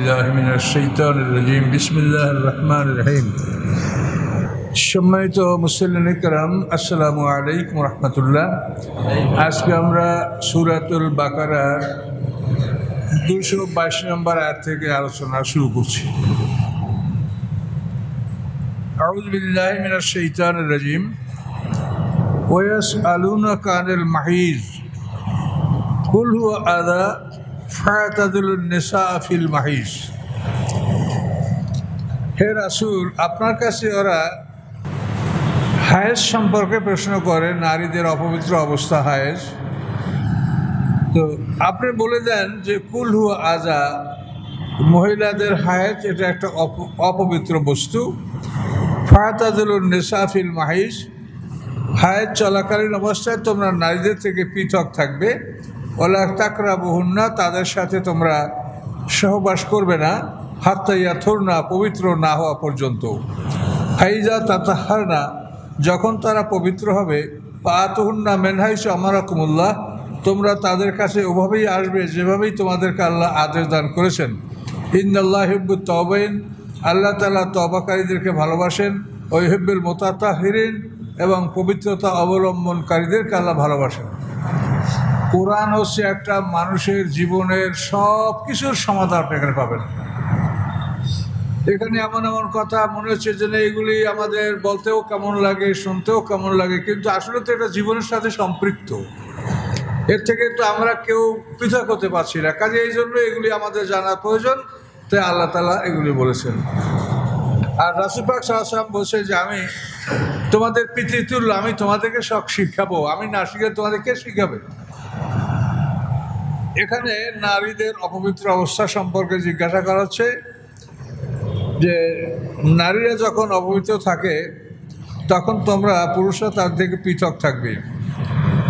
بالله من الشيطان الرجيم بسم الله الرحمن الرحيم সম্মানিত মুসল্লিন کرام আসসালামু আলাইকুম রাহমাতুল্লাহ। আজকে আমরা সূরাতুল বাকারার 222 নম্বর আয়াত থেকে আলোচনা শুরু করছি। আউযু বিল্লাহি মিনাশ শাইতানির রাজীম ওয়াসআলুনাকা আনিল মাহিজ কুল হুয়া আযা ফাতাযিলুন নিসা ফিল মাহিজ। হে রাসূল, আপনার কাছে ওরা হায়েজ সম্পর্কে প্রশ্ন করে, নারীদের অপবিত্র অবস্থা হায়েজ। তো আপনি বলে দেন যে কুল হুয়া আযা, মহিলাদের হায়েজ এটা একটা অপবিত্র বস্তু। ফাতাযিলুন নিসা ফিল মাহিজ, হায়েজ চলাকালীন অবস্থায় তোমরা নারীদের থেকে পৃথক থাকবে। ওয়ালা তাকরাবুহুন্না, তাদের সাথে তোমরা সহবাস করবে না। হাত্তা ইয়াথুরনা, পবিত্র না হওয়া পর্যন্ত। ফাইজা তাতাহারনা, যখন তারা পবিত্র হবে। ফাতুহুন্না মিন হাইসু আমারাকুমুল্লাহ, তোমরা তাদের কাছে ওভাবেই আসবে যেভাবেই তোমাদেরকে আল্লাহ আদেশ দান করেছেন। ইন্নাল্লাহা ইউহিব্বুত তাওয়াবিন, আল্লাহ তাআলা তওবাকারীদেরকে ভালোবাসেন। ওয়া ইউহিব্বুল মুতাতাহহিরিন, এবং পবিত্রতা অবলম্বনকারীদেরকে আল্লাহ ভালোবাসেন। কোরআন হচ্ছে একটা মানুষের জীবনের সব কিছুর সমাধান আপনি এখানে পাবেন। এখানে এমন এমন কথা মনে হচ্ছে যে এগুলি আমাদের বলতেও কেমন লাগে, শুনতেও কেমন লাগে, কিন্তু আসলে তো এটা জীবনের সাথে সম্পৃক্ত। এর থেকে তো আমরা কেউ পৃথক হতে পারছি না। কাজে এই জন্য এগুলি আমাদের জানার প্রয়োজন, তাই আল্লাহ তাআলা এগুলি বলেছেন। আর রাসূল পাক সাল্লাল্লাহু আলাইহি ওয়াসাল্লাম বলছে যে আমি তোমাদের পিতৃতুল্য, আমি তোমাদেরকে সব শিখাবো, আমি না শিখে তোমাদেরকে শিখাবে। এখানে নারীদের অপবিত্র অবস্থা সম্পর্কে জিজ্ঞাসা করা হচ্ছে যে নারীরা যখন অপবিত্র থাকে তখন তোমরা পুরুষরা তার থেকে পৃথক থাকবে।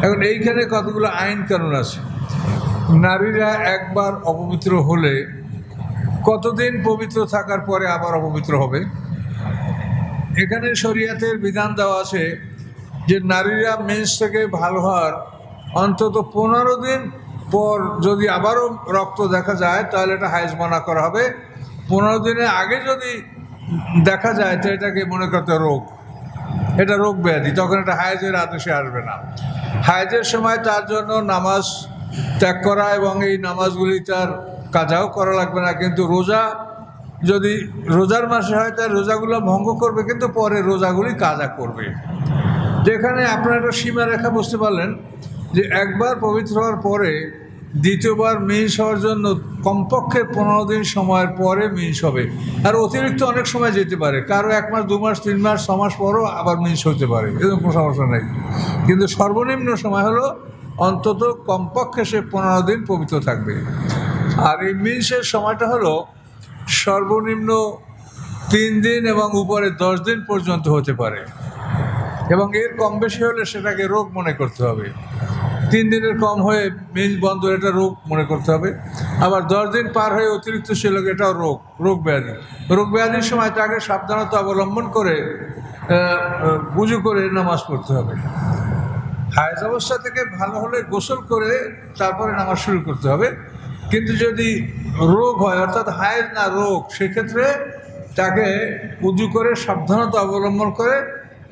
এখন এইখানে কতগুলো আইন কানুন আছে। নারীরা একবার অপবিত্র হলে কতদিন পবিত্র থাকার পরে আবার অপবিত্র হবে? এখানে শরীয়তের বিধান দেওয়া আছে যে নারীরা মেন্স থেকে ভালো হওয়ার অন্তত 15 দিন পর যদি আবারও রক্ত দেখা যায় তাহলে এটা হায়েজ মানা করা হবে। 15 দিনের আগে যদি দেখা যায় তো এটাকে মনে করতে রোগ, এটা রোগ ব্যাধি, তখন এটা হায়েজের আদেশে আসবে না। হায়েজের সময় তার জন্য নামাজ ত্যাগ করা এবং এই নামাজগুলি তার কাজাও করা লাগবে না, কিন্তু রোজা যদি রোজার মাসে হয় তার রোজাগুলো ভঙ্গ করবে, কিন্তু পরে রোজাগুলি কাজা করবে। যেখানে আপনারা একটা সীমারেখা বুঝতে পারলেন যে একবার পবিত্র হওয়ার পরে দ্বিতীয়বার মিন্স হওয়ার জন্য কমপক্ষে 15 দিন সময়ের পরে মিন্স হবে। আর অতিরিক্ত অনেক সময় যেতে পারে, কারো 1 মাস 2 মাস 3 মাস 6 মাস পরও আবার মিন্স হতে পারে, এরকম কোনো সমস্যা নেই। কিন্তু সর্বনিম্ন সময় হলো অন্তত কমপক্ষে সে 15 দিন পবিত্র থাকবে। আর এই মিন্সের সময়টা হলো সর্বনিম্ন 3 দিন এবং উপরে 10 দিন পর্যন্ত হতে পারে, এবং এর কম বেশি হলে সেটাকে রোগ মনে করতে হবে। 3 দিনের কম হয়ে মিন্স বন্ধ, এটা রোগ মনে করতে হবে। আবার 10 দিন পার হয়ে অতিরিক্ত ছিল, এটাও রোগ ব্যাধি। রোগ ব্যাধির সময় তাকে সাবধানতা অবলম্বন করে উযু করে নামাজ পড়তে হবে। হায়েজ অবস্থা থেকে ভালো হলে গোসল করে তারপরে নামাজ শুরু করতে হবে। কিন্তু যদি রোগ হয়, অর্থাৎ হায়েজ না রোগ, সেক্ষেত্রে তাকে উযু করে সাবধানতা অবলম্বন করে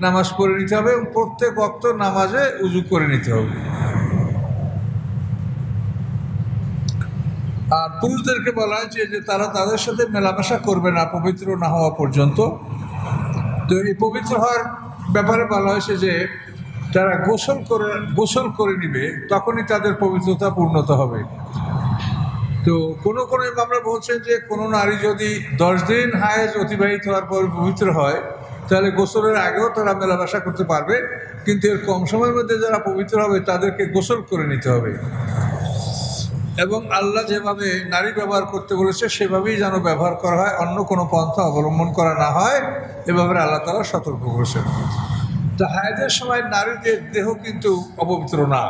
নামাজ পড়ে নিতে হবে, এবং প্রত্যেক ওয়াক্ত নামাজে উযু করে নিতে হবে। আর পুরুষদেরকে বলা হয়েছে যে তারা তাদের সাথে মেলামেশা করবে না পবিত্র না হওয়া পর্যন্ত। তো এই পবিত্র হওয়ার ব্যাপারে বলা হয়েছে যে তারা গোসল করে নিবে, তখনই তাদের পবিত্রতা পূর্ণতা হবে। তো কোনো আমরা বলছেন যে কোনো নারী যদি 10 দিন হায়েজ অতিবাহিত হওয়ার পর পবিত্র হয় তাহলে গোসলের আগেও তারা মেলামেশা করতে পারবে, কিন্তু এর কম সময়ের মধ্যে যারা পবিত্র হবে তাদেরকে গোসল করে নিতে হবে। এবং আল্লাহ যেভাবে নারী ব্যবহার করতে বলেছে সেভাবেই যেন ব্যবহার করা হয়, অন্য কোনো পন্থা অবলম্বন করা না হয়, এভাবে আল্লাহ তাআলা সতর্ক করেছেন। তো হায়েজের সময় নারীদের দেহ কিন্তু অপবিত্র না,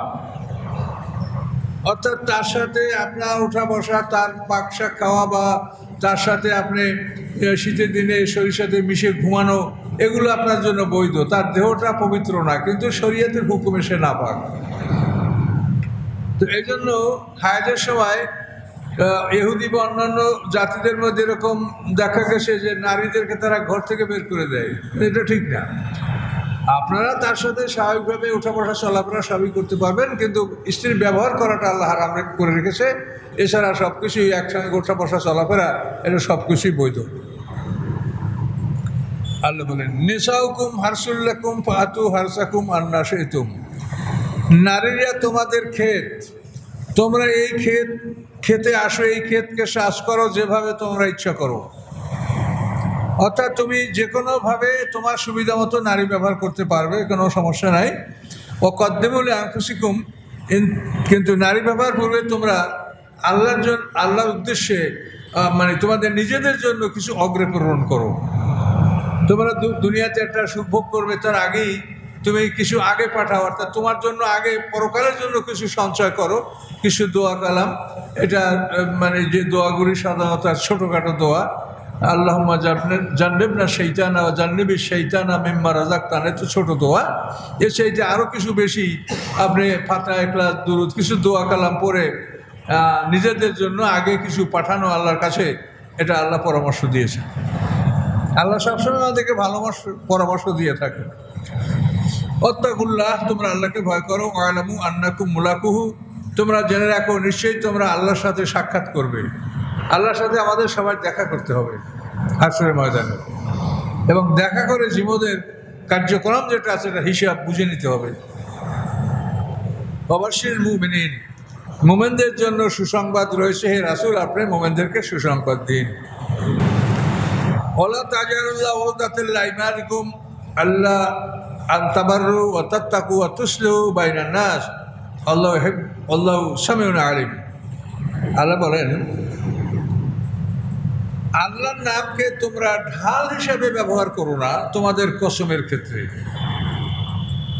অর্থাৎ তার সাথে আপনার ওঠা বসা, তার পাকশাক খাওয়া, বা তার সাথে আপনি শীতের দিনে সরিষাতে মিশে ঘুমানো, এগুলো আপনার জন্য বৈধ। তার দেহটা পবিত্র না, কিন্তু শরীয়তের হুকুমে সে নাপাক। তো এই জন্য হায়েজের সময় ইহুদি বা অন্যান্য জাতিদের মধ্যে এরকম দেখা গেছে যে নারীদেরকে তারা ঘর থেকে বের করে দেয়, এটা ঠিক না। আপনারা তার সাথে স্বাভাবিকভাবে ওঠা বসা চলাফেরা সবই করতে পারবেন, কিন্তু স্ত্রীর ব্যবহার করাটা আল্লাহ হারাম করে রেখেছে। এছাড়া সব কিছুই একসঙ্গে ওঠা বসা চলাফেরা এটা সব কিছুই বৈধ। আল্লাহ বলেন নিসাউকুম হারসুল্লাকুম ফাতু হারসাকুম আন্না শিতুম, নারীরা তোমাদের ক্ষেত, তোমরা এই খেতে আসো, এই ক্ষেতকে চাষ করো যেভাবে তোমরা ইচ্ছা করো। অর্থাৎ তুমি যে কোনোভাবে তোমার সুবিধা মতো নারী ব্যবহার করতে পারবে, কোনো সমস্যা নাই। ও কদ্দেমুল আনফুসিকুম, কিন্তু নারী ব্যবহার পূর্বে তোমরা আল্লাহর উদ্দেশ্যে মানে তোমাদের নিজেদের জন্য কিছু অগ্রপূরণ করো। তোমরা দুনিয়াতে একটা সুখ ভোগ করবে, তার আগেই তুমি কিছু আগে পাঠাও, অর্থাৎ তোমার জন্য আগে পরকালের জন্য কিছু সঞ্চয় করো, কিছু দোয়া কালাম। এটা মানে যে দোয়াগুলি সাধারণত ছোটোখাটো দোয়া, আল্লাহুম্মা জান্নিবনা শাইতানা ওয়া জান্নিবি শাইতানা মিম্মা রাযাকতানা, তো ছোটো দোয়া। এর চাইতে আরও কিছু বেশি আপনি ফাতিহা, ইখলাস, দুরূদ, কিছু দোয়া কালাম পড়ে নিজেদের জন্য আগে কিছু পাঠানো আল্লাহর কাছে, এটা আল্লাহ পরামর্শ দিয়েছে। আল্লাহ সবসময় আমাদেরকে পরামর্শ দিয়ে থাকে। ওয়াত্তাকুল্লাহ, তোমরা আল্লাহকে ভয় করো। ওয়ালামু আন্নাকুম মুলাকুহু, তোমরা জেনে রাখো নিশ্চয়ই তোমরা আল্লাহর সাথে সাক্ষাৎ করবে। আল্লাহর সাথে আমাদের সবাই দেখা করতে হবে হাশরের ময়দানে, এবং দেখা করে জীবনের কার্যক্রম যেটা আছে এটা হিসাব বুঝে নিতে হবে। অবশ্যই মুমিনিন, মোমেনদের জন্য সুসংবাদ রয়েছে। হে রাসূল, আপনি মোমেনদেরকে সুসংবাদ দিন। ওয়ালা তাজালুল্লাহ ওয়াদাতুল্লাহ ইমানিকুম আল্লাহ আনতাবারু ওয়া তাত্তাকু ওয়া তুসলিহু বাইনান নাস আল্লাহু সামিউন আলিম। আল্লাহ বলেন, আল্লাহর নামকে তোমরা ঢাল হিসেবে ব্যবহার করো না তোমাদের কসমের ক্ষেত্রে।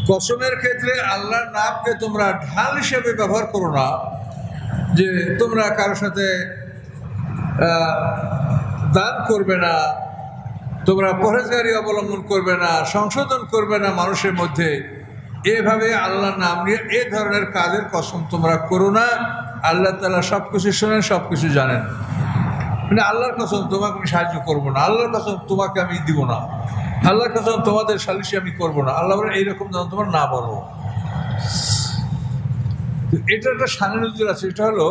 কসমের ক্ষেত্রে আল্লাহর নামকে তোমরা ঢাল হিসেবে ব্যবহার করো না, যে তোমরা কারোর সাথে দান করবে না, তোমরা পরহেজগারি অবলম্বন করবে না, সংশোধন করবে না মানুষের মধ্যে, এভাবে আল্লাহর নাম নিয়ে এ ধরনের কাজের কসম তোমরা করো না। আল্লাহ তাআলা সব কিছু শোনেন, সব কিছু জানেন। মানে আল্লাহর কসম তোমাকে আমি সাহায্য করবো না, আল্লাহর কসম তোমাকে আমি দিব না, আল্লাহর কসম তোমাদের সালিশি আমি করবো না, আল্লাহ বলে এইরকম যেন তোমার না বলো। এটা একটা শানে নজর আছে। এটা হলো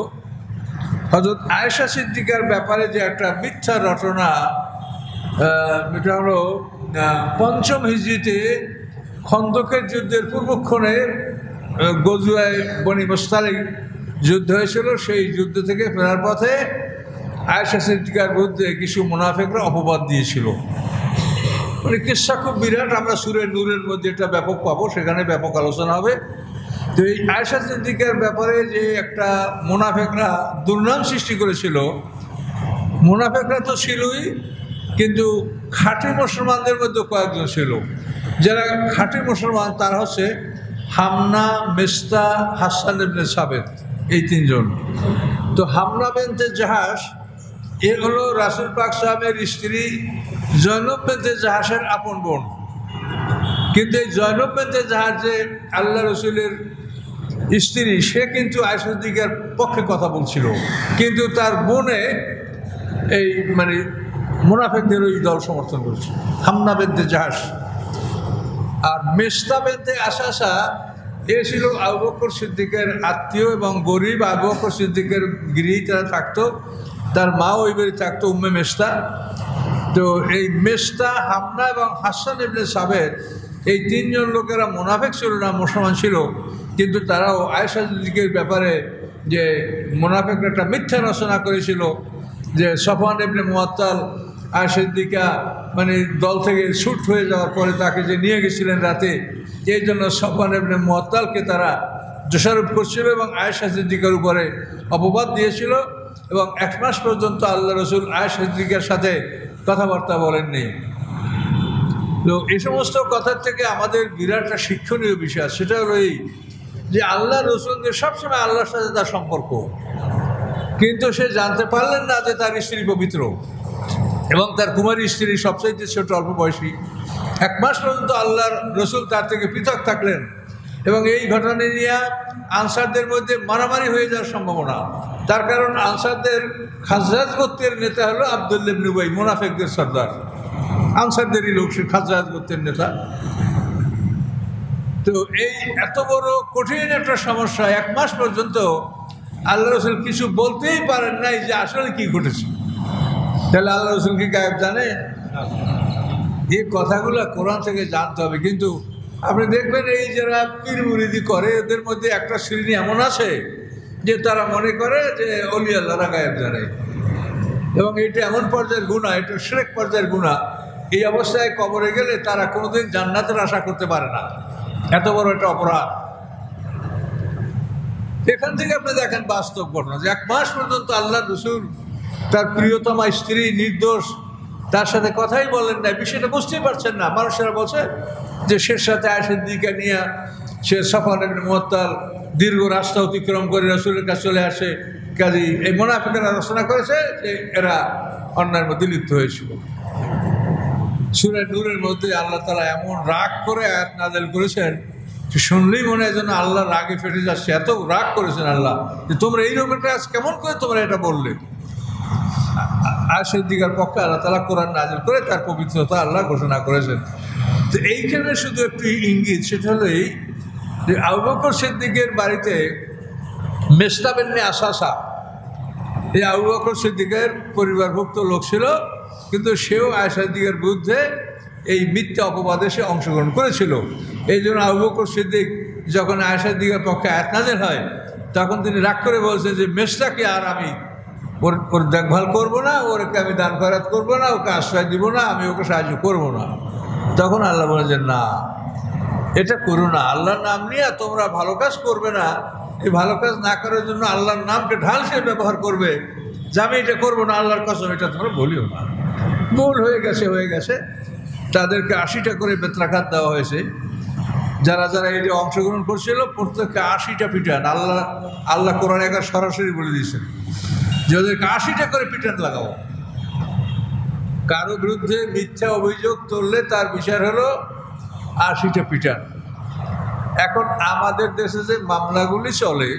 হযরত আয়েশা সিদ্দিকার ব্যাপারে যে একটা মিথ্যা রটনা, এটা হলো ৫ম হিজরিতে খন্দকের যুদ্ধের পূর্বক্ষণে গজওয়ায়ে বনি মুস্তালিক যুদ্ধ হয়েছিল। সেই যুদ্ধ থেকে ফেরার পথে আয়েশা সিদ্দিকার বিরুদ্ধে কিছু মুনাফিকরা অপবাদ দিয়েছিল। মানে কিসসা খুব বিরাট, আমরা সূরা নূরের মধ্যে এটা ব্যাপক পাবো, সেখানে ব্যাপক আলোচনা হবে। তো এই আয়েশা সিদ্দিকার ব্যাপারে যে একটা মুনাফিকরা দুর্নাম সৃষ্টি করেছিল, মুনাফিকরা তো ছিলই, কিন্তু খাঁটি মুসলমানদের মধ্যে কয়েকজন ছিল যারা খাঁটি মুসলমান, তারা হচ্ছে হামনা, মিস্তা, হাসান ইবনে সাবিত, এই তিনজন। তো হামনা বিনতে জাহাশ এ হলো রাসূল পাক সাহেবের স্ত্রী জয়নব বিনতে জাহাশের আপন বোন। কিন্তু এই জয়নব বিনতে জাহাশ যে আল্লাহ রসুলের স্ত্রী, সে কিন্তু আয়েশা সিদ্দিকার পক্ষে কথা বলছিল, কিন্তু তার বোনে এই মানে মুনাফিকদের ওই দল সমর্থন করছে, হামনা বিনতে জাহাশ। আর মিস্তা বিনতে আসাসা, এ ছিল আবু বকর সিদ্দিকের আত্মীয় এবং গরিব। আবু বকর সিদ্দিকের গৃহেই তারা থাকতো, তার মা ওই বাড়ি থাকতো, উম্মে মিস্তা। তো এই মিস্তা, হামনা এবং হাসান ইবনে সাবিত, এই তিনজন লোকেরা মুনাফিক ছিল না, মুসলমান ছিল, কিন্তু তারাও আয়েশা সিদ্দিকের ব্যাপারে যে মুনাফিকরা একটা মিথ্যা রচনা করেছিল যে সফওয়ান ইবনে মুআত্তাল আয়েশা সিদ্দিকা মানে দল থেকে ছুট হয়ে যাওয়ার পরে তাকে যে নিয়ে গেছিলেন রাতে, এই জন্য সফওয়ান ইবনে মুআত্তালকে তারা দোষারোপ করছিল এবং আয়েশা সিদ্দিকার উপরে অপবাদ দিয়েছিল। এবং 1 মাস পর্যন্ত আল্লাহ রসুল আয়েশা সিদ্দিকার সাথে কথাবার্তা বলেননি। তো এই সমস্ত কথার থেকে আমাদের বিরাট একটা শিক্ষণীয় বিষয়, সেটা হলো এই যে আল্লাহ রসুলদের সবসময় আল্লাহর সাথে তার সম্পর্ক, কিন্তু সে জানতে পারলেন না যে তার স্ত্রী পবিত্র এবং তার কুমারী স্ত্রী সবচাইতে ছোট, অল্প বয়সী। 1 মাস পর্যন্ত আল্লাহর রসুল তার থেকে পৃথক থাকলেন এবং এই ঘটনা নিয়ে আনসারদের মধ্যে মারামারি হয়ে যাওয়ার সম্ভাবনা। তার কারণ আনসারদের খাজরাজ গোত্রের নেতা হলো আব্দুল্লাহ ইবনে উবাই, মুনাফিকদের সর্দার, আনসারদেরই লোক, সে খাজরাজ গোত্রের নেতা। তো এই এত বড় কঠিন একটা সমস্যা, 1 মাস পর্যন্ত আল্লাহ রসুল কিছু বলতেই পারেন নাই যে আসলে কি ঘটেছে। তাহলে আল্লাহ রসুল কি গায়েব জানে? এই কথাগুলো কোরআন থেকে জানতে হবে। কিন্তু আপনি দেখবেন এই যারা পীর মুরিদি করে এদের মধ্যে একটা শ্রেণী এমন আছে যে তারা মনে করে যে অলি আল্লাহরা গায়েব জানে, এবং এটা এমন পর্যায়ের গুনাহ, এটা শিরক পর্যায়ের গুনাহ। এই অবস্থায় কবরে গেলে তারা কোনোদিন জান্নাতের আশা করতে পারে না, এত বড় একটা অপরাধ। এখান থেকে আপনি দেখেন বাস্তব ঘটনা যে 1 মাস পর্যন্ত আল্লাহ রসুল তার প্রিয়তমা স্ত্রী নির্দোষ, তার সাথে কথাই বলেন না, বিষয়টা বুঝতেই পারছেন না। মানুষেরা বলছে যে শের সাথে আয়েশার দিকে নিয়ে সে সফওয়ান ইবনে মুআত্তাল দীর্ঘ রাস্তা অতিক্রম করে রাসূলের কাছে চলে আসে। কাজী এই মুনাফিকরা রচনা করেছে যে এরা অন্যায়ের মধ্যে লিপ্ত হয়েছিল। সূরা নূরের মধ্যে আল্লাহ তাআলা এমন রাগ করে আয়াত নাযিল করেছেন যে শুনলেই মনে হয় যেন আল্লাহ রাগে ফেটে যাচ্ছে, এত রাগ করেছেন আল্লাহ যে তোমরা এইরকম একটা কাজ কেমন করে তোমরা এটা বললে। আয়েশার দিকের পক্ষে আল্লাহ তাআলা কোরআন নাযিল করে তার পবিত্রতা আল্লাহ ঘোষণা করেছেন। তো এইখানে শুধু একটু ইঙ্গিত, সেটা হলো এই যে আবু বকর সিদ্দিকের বাড়িতে মিসতাহ ইবনে আসাসা, এই আবু বকর সিদ্দিকের পরিবারভুক্ত লোক ছিল, কিন্তু সেও আয়েশা সিদ্দিকের বিরুদ্ধে এই মিথ্যা অপবাদে সে অংশগ্রহণ করেছিল। এই জন্য আবু বকর সিদ্দিক যখন আয়েশা সিদ্দিকের পক্ষে আয়াত নাযিল হয় তখন তিনি রাগ করে বলছেন যে মিসতাহকে আর আমি ওর দেখভাল করবো না, ওরকে আমি দান খয়রাত করবো না, ওকে আশ্রয় দিব না, আমি ওকে সাহায্য করবো না। তখন আল্লাহ বলে যে না, এটা করো না, আল্লাহর নাম নিয়ে তোমরা ভালো কাজ করবে না। এই ভালো কাজ না করার জন্য আল্লাহর নামকে ঢাল সে ব্যবহার করবে যে আমি এটা করবো না, আল্লাহর কসম, এটা তোমরা বলিও না। ভুল হয়ে গেছে। তাদেরকে 80টা করে বেত্রাঘাত দেওয়া হয়েছে। যারা যারা এই যে অংশগ্রহণ করছিল প্রত্যেককে 80টা পিটান আল্লাহ কোরআনে একবার সরাসরি বলে দিয়েছেন যে ওদেরকে 80টা করে পিটান লাগাও। কারো বিরুদ্ধে মিথ্যা অভিযোগ তুললে তার বিচার হলো 80টা পিটান। এখন আমাদের দেশে যে মামলাগুলি চলে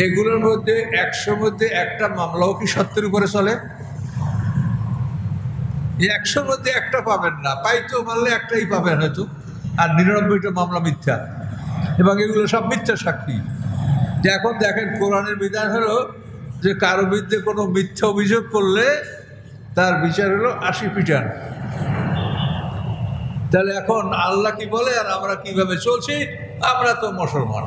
এগুলোর মধ্যে 100 মধ্যে একটা মামলাও কি সত্যের উপরে চলে? 100 মধ্যে একটা পাবেন না, পাইতেও পারলে একটাই পাবেন হয়তো, আর 99টা মামলা মিথ্যা, এবং এগুলো সব মিথ্যা সাক্ষী। যে এখন দেখেন কোরআনের বিধান হলো যে কারো বিরুদ্ধে কোনো মিথ্যা অভিযোগ করলে তার বিচার হলো 80 পিটান। তাহলে এখন আল্লাহ কি বলে আর আমরা কিভাবে চলছি? আমরা তো মুসলমান,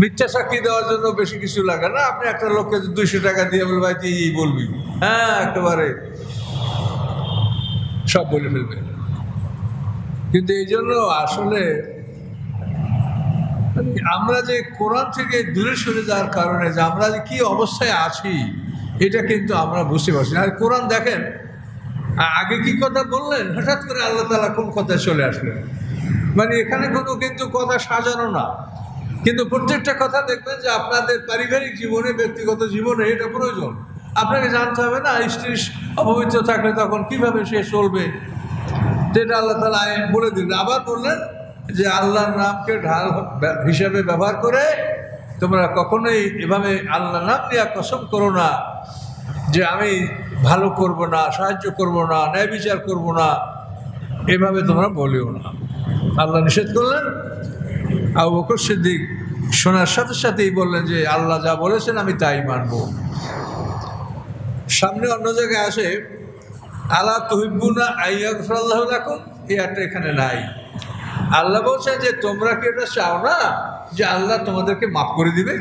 মিথ্যা সাক্ষী দেওয়ার জন্য বেশি কিছু লাগে না। আপনি একটা লোককে 200 টাকা দিয়ে বলবে ভাই তুই বলবি, হ্যাঁ একেবারে সব বলে ফেলবে। কিন্তু এই জন্য আসলে আমরা যে কোরআন থেকে দূরে সরে যাওয়ার কারণে যে আমরা যে কী অবস্থায় আছি এটা কিন্তু আমরা বুঝতে পারছি না। আর কোরআন দেখেন আগে কি কথা বললেন, হঠাৎ করে আল্লাহ তাআলা কোন কথায় চলে আসলেন। মানে এখানে কোনো কিন্তু কথা সাজানো না, কিন্তু প্রত্যেকটা কথা দেখবেন যে আপনাদের পারিবারিক জীবনে, ব্যক্তিগত জীবনে এটা প্রয়োজন। আপনাকে জানতে হবে না স্ত্রী অপবিত্র থাকলে তখন কিভাবে সে চলবে, যেটা আল্লাহ তাআলা বলে দিলেন। আবার বললেন যে আল্লাহর নামকে ঢাল হিসাবে ব্যবহার করে তোমরা কখনোই এভাবে আল্লাহ নাম নিয়ে কসম করো না যে আমি ভালো করব না, সাহায্য করব না, ন্যায় বিচার করব না, এভাবে তোমরা বলিও না। আল্লাহ নিষেধ করলেন। আবু বকর সিদ্দিক শোনার সাথে সাথেই বললেন যে আল্লাহ যা বলেছেন আমি তাই মানব। সামনে অন্য জায়গায় আসে আলা তুহিব্বুনা আইয়াগফিরাল্লাহু লাকুম, এই আয়াতটা এখানে নাই। আল্লাহ বলছেন যে তোমরা কি এটা চাও না যে আল্লাহ তোমাদেরকে মাফ করে দিবে?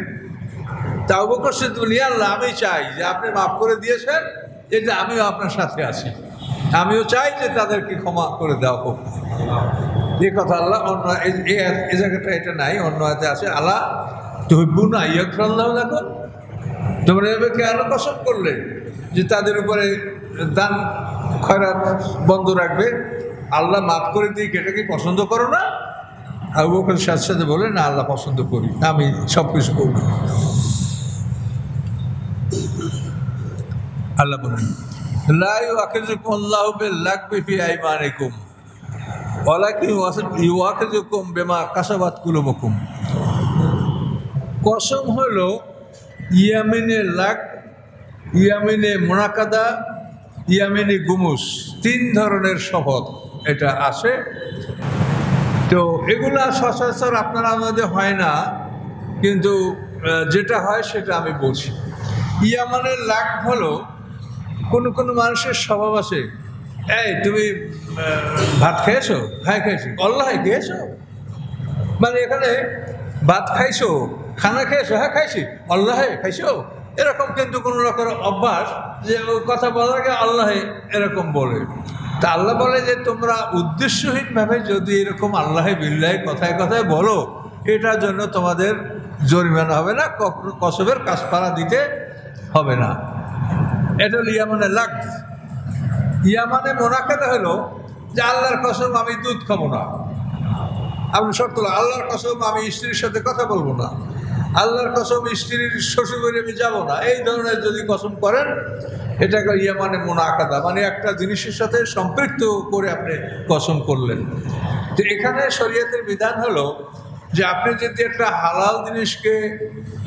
তা আবু বকর সিদ্দিক বলি আল্লাহ আমি চাই যে আপনি মাফ করে দিয়েছেন, এটা আমিও আপনার সাথে আছি, আমিও চাই যে তাদেরকে ক্ষমা করে দেওয়া হোক। এই কথা আল্লাহ অন্য এই জায়গাটা এটা নাই, অন্য আয়াতে আছে আলা তুহিব্বুনা আইয়াগফিরাল্লাহু লাকুম। তোমরা এভাবে কেন কসম করলে যে তাদের উপরে দান খয়রাত বন্ধ রাখবে, আল্লাহ মাফ করে দিয়ে এটা কি পছন্দ করো না? আবু বকর সাথে সাথে বলে না আল্লাহ পছন্দ করি, আমি সব কিছু করব। আল্লাহ বলেন লা ইউআখিযুকুম আল্লাহু বিল-লাগবি ফি আইমানিকুম ওয়ালাকিন ইউআখিযুকুম বিমা কাসাবাত কুলুবুকুম। কসম হলো ইয়ামিনে লাগ, ইয়ামিনে মুনাকাদা, ইয়ামিনে গুমুস, 3 ধরনের শপথ এটা আছে। তো এগুলা সচরাচর আপনারা আমাদের হয় না, কিন্তু যেটা হয় সেটা আমি বলছি। ইয়ামানের লাগ হলো কোনো মানুষের স্বভাব আছে, এই তুমি ভাত খেয়েছো? হ্যাঁ খেয়েছি। আল্লাহ খেয়েছো? মানে এখানে ভাত খাইছো, খানা খেয়েছো? হ্যাঁ খাইছি। আল্লাহ খাইছো? এরকম কিন্তু কোনো রকমের অভ্যাস যে কথা বলার আগে আল্লাহ এরকম বলে। তা আল্লাহ বলে যে তোমরা উদ্দেশ্যহীনভাবে যদি এরকম আল্লাহ বিল্লাহ কথায় কথায় বলো, এটার জন্য তোমাদের জরিমানা হবে না, কসমের কাফারা দিতে হবে না। এটা হলো ইয়ামানে লাগ। ইয়ামানে মুনাকাদা হলো যে আল্লাহর কসম আমি দুধ খাবো না। আপনি শর্ত আল্লাহর কসম আমি স্ত্রীর সাথে কথা বলবো না, আল্লাহর কসম স্ত্রীর শ্বশুরবাড়ি আমি যাবো না, এই ধরনের যদি কসম করেন এটাকে ইয়ামানে মুনাকাদা, মানে একটা জিনিসের সাথে সম্পৃক্ত করে আপনি কসম করলেন। তো এখানে শরীয়তের বিধান হলো যে আপনি যদি একটা হালাল জিনিসকে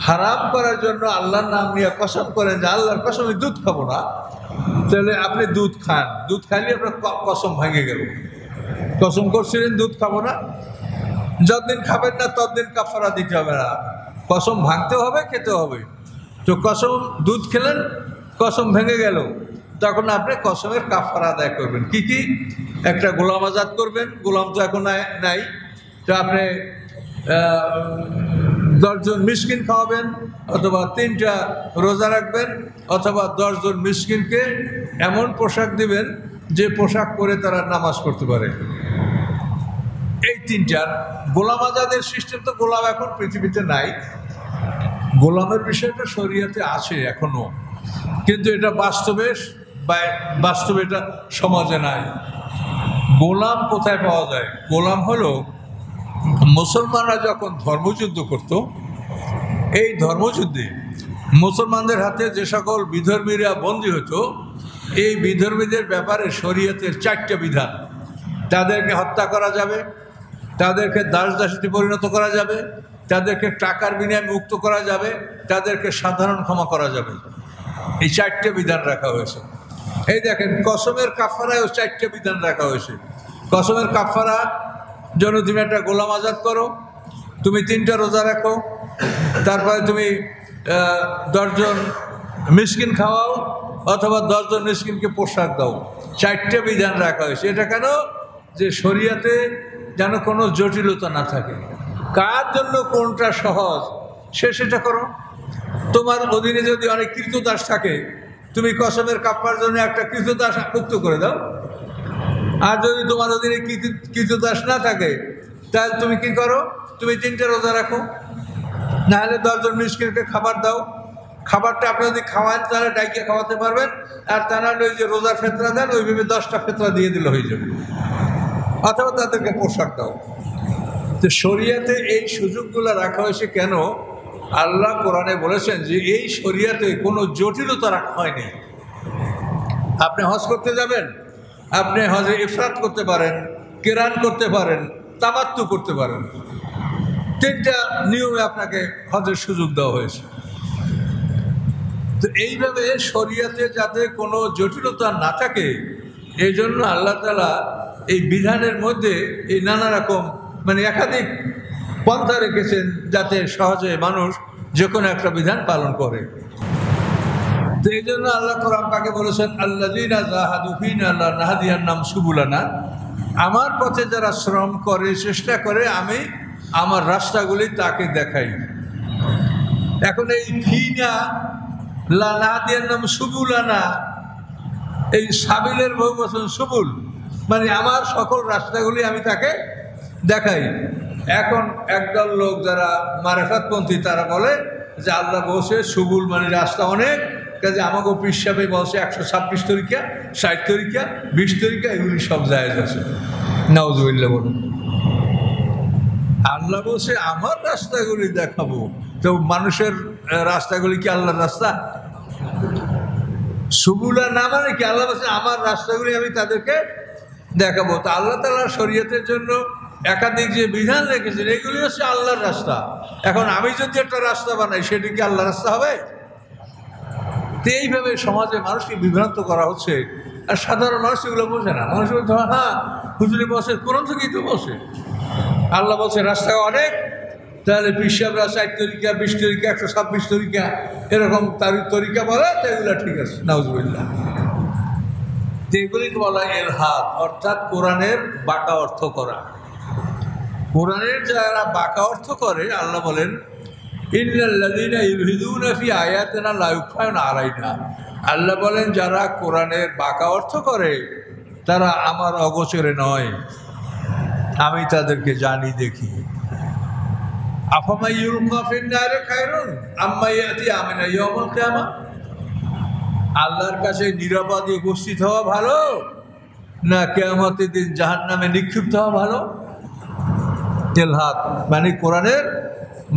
হারাম করার জন্য আল্লাহর নাম নিয়ে কসম করেন যে আল্লাহর কসম আমি দুধ খাবো না, তাহলে আপনি দুধ খান, দুধ খাইলে আপনার কসম ভেঙে গেল। কসম করছিলেন দুধ খাবো না, যতদিন খাবেন না ততদিন কাফারা দিতে হবে না, কসম ভাঙতে হবে, খেতে হবে। তো কসম দুধ খেলেন, কসম ভেঙে গেল, তখন আপনি কসমের কাফারা আদায় করবেন। কি কি? একটা গোলাম আজাদ করবেন, গোলাম তো এখন নাই। তো আপনি 10 জন মিসকিন খাওয়াবেন, অথবা 3টা রোজা রাখবেন, অথবা 10 জন মিসকিনকে এমন পোশাক দিবেন যে পোশাক পরে তারা নামাজ পড়তে পারে। এই 3টার গোলাম আজাদের সিস্টেম। তো গোলাম এখন পৃথিবীতে নাই, গোলামের বিষয়টা শরীয়তে আছে এখনো, কিন্তু এটা বাস্তবে এটা সমাজে নাই। গোলাম কোথায় পাওয়া যায়? গোলাম হলো মুসলমানরা যখন ধর্মযুদ্ধ করত, এই ধর্মযুদ্ধে মুসলমানদের হাতে যে সকল বিধর্মীরা বন্দী হতো, এই বিধর্মীদের ব্যাপারে শরীয়তের 4টা বিধান। তাদেরকে হত্যা করা যাবে, তাদেরকে দাসদাসীতে পরিণত করা যাবে, তাদেরকে টাকার বিনিময়ে মুক্ত করা যাবে, তাদেরকে সাধারণ ক্ষমা করা যাবে। এই 4টে বিধান রাখা হয়েছে। এই দেখেন কসমের কাফারায়ও 4টে বিধান রাখা হয়েছে। কসমের কাফারা জন্য তুমি একটা গোলাম আজাদ করো, তুমি 3টা রোজা রাখো, তারপরে তুমি 10 জন মিসকিন খাওয়াও, অথবা 10 জন মিসকিনকে পোশাক দাও। 4টে বিধান রাখা হয়েছে। এটা কেন? যে শরীয়তে যেন কোনো জটিলতা না থাকে, কার জন্য কোনটা সহজ সে সেটা করো। তোমার অধীনে যদি অনেক কৃতদাস থাকে, তুমি কসমের কাফারার জন্য একটা কৃতদাস মুক্ত করে দাও। আর যদি তোমার অধীনে কৃতদাস না থাকে, তাহলে তুমি কি করো? তুমি 3টা রোজা রাখো, নাহলে 10 জন মিসকিনকে খাবার দাও। খাবারটা আপনি যদি খাওয়ান তাহলে ডাইকে খাওয়াতে পারবেন, আর তা নাহলে ওই যে রোজার ফেতরা দেন, ওইভাবে 10টা ফেতরা দিয়ে দিলে হয়ে যাবে। অথবা তাদেরকে পোশাক দাও। তো শরীয়তে এই সুযোগগুলো রাখা হয়েছে কেন? আল্লাহ কোরআনে বলেছেন যে এই শরীয়তে কোনো জটিলতা রাখা হয়নি। আপনি হজ করতে যাবেন, আপনি হজে ইফরাত করতে পারেন, কেরান করতে পারেন, তামাত্তু করতে পারেন। 3টা নিয়মে আপনাকে হজের সুযোগ দেওয়া হয়েছে। তো এইভাবে শরীয়তে যাতে কোনো জটিলতা না থাকে, এই জন্য আল্লাহ তাআলা এই বিধানের মধ্যে এই নানা রকম মানে একাধিক পন্থা রেখেছেন, যাতে সহজে মানুষ যে কোনো একটা বিধান পালন করে। তো এই জন্য আল্লাহ কোরআন পাকে বলেছেন, আল্লাযীনা জাহাদু ফীনা লানাহদিয়ান্নাহুম সুবুলানা, আমার পথে যারা শ্রম করে, চেষ্টা করে, আমি আমার রাস্তাগুলি তাকে দেখাই। এখন এই ফীনা লানাহদিয়ান্নাহুম সুবুলানা, এই সাবিলের বহুবচন সুবুল, মানে আমার সকল রাস্তাগুলি আমি তাকে দেখাই। এখন একদল লোক যারা মারেফাতপন্থী, তারা বলে যে আল্লাহ বলছে সুবুল মানে রাস্তা অনেক, কাজে আমাকে পীর সাহেব বলছে 126 তরিকা, 60 তরিকা, 20 তরিকা, এগুলি সব জায়েজ আছে। নাউজুবিল্লাহ বলুন। আল্লাহ বলছে আমার রাস্তাগুলি দেখাবো, তো মানুষের রাস্তাগুলি কি আল্লাহর রাস্তা? সুবুলা না মানে কি? আল্লাহ বলছে আমার রাস্তাগুলি আমি তাদেরকে দেখাবো। তো আল্লাহ তাআলা শরীয়তের জন্য একাধিক যে বিধান রেখেছেন এগুলি হচ্ছে আল্লাহর রাস্তা। এখন আমি যদি একটা রাস্তা বানাই সেটি কি আল্লাহর রাস্তা হবে? তো এইভাবে সমাজে মানুষকে বিভ্রান্ত করা হচ্ছে, আর সাধারণ মানুষ এগুলো বোঝে না। মানুষ বলতে হ্যাঁ হুজুরি বসে, কোরআন থেকেই তো বসে। আল্লাহ বলছে রাস্তা অনেক, তাহলে পিসাবরা 4 তরিকা 20 তরিকা 126 তরিকা এরকম তার তরিকা বলে, তো এগুলো ঠিক আছে, নাউজুবিল্লাহ। তো এগুলিকে বলা ইলহাদ, অর্থাৎ কোরআনের বাঁকা অর্থ করা। কোরআনের যারা বাঁকা অর্থ করে আল্লাহ বলেন ইন্নাল্লাযীনা ইউলহিদুনা ফি আয়াতিনা লা ইউখফাউনা আলাইনা। আল্লাহ বলেন যারা কোরআনের বাঁকা অর্থ করে তারা আমার অগোচরে নয়, আমি তাদেরকে জানি দেখি। আফামা ইউলকা ফিন নারে খায়রুন আম্মা ইয়াতি আমিনা ইয়াউমুল কিয়ামা। আল্লাহর কাছে নিরাপদে উপস্থিত হওয়া ভালো না কিয়ামতের দিন জাহান্নামে নিক্ষিপ্ত হওয়া ভালো? ইলহাদ মানে কোরআনের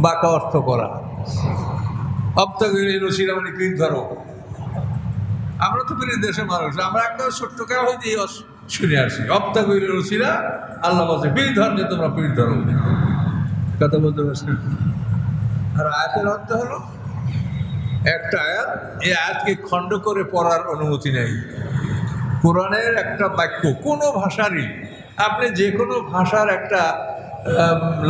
বাঁকা অর্থ করা। অবতাগিল রসিলা মানে পীর ধরো। আমরা তো পীরের দেশের মানুষ, আমরা একদম ছোট্ট কাল হইতে শুনে আসি অবতাগিল রসিলা। আল্লাহ বলছে পীর ধরলে তোমরা পীর ধরো, কথা বলতে পারছেন। আর আয়াতের অর্থ হলো একটা আয়াত, এই আয়াতকে খণ্ড করে পড়ার অনুমতি নেই। কোরআনের একটা বাক্য কোনো ভাষারই, আপনি যে কোনো ভাষার একটা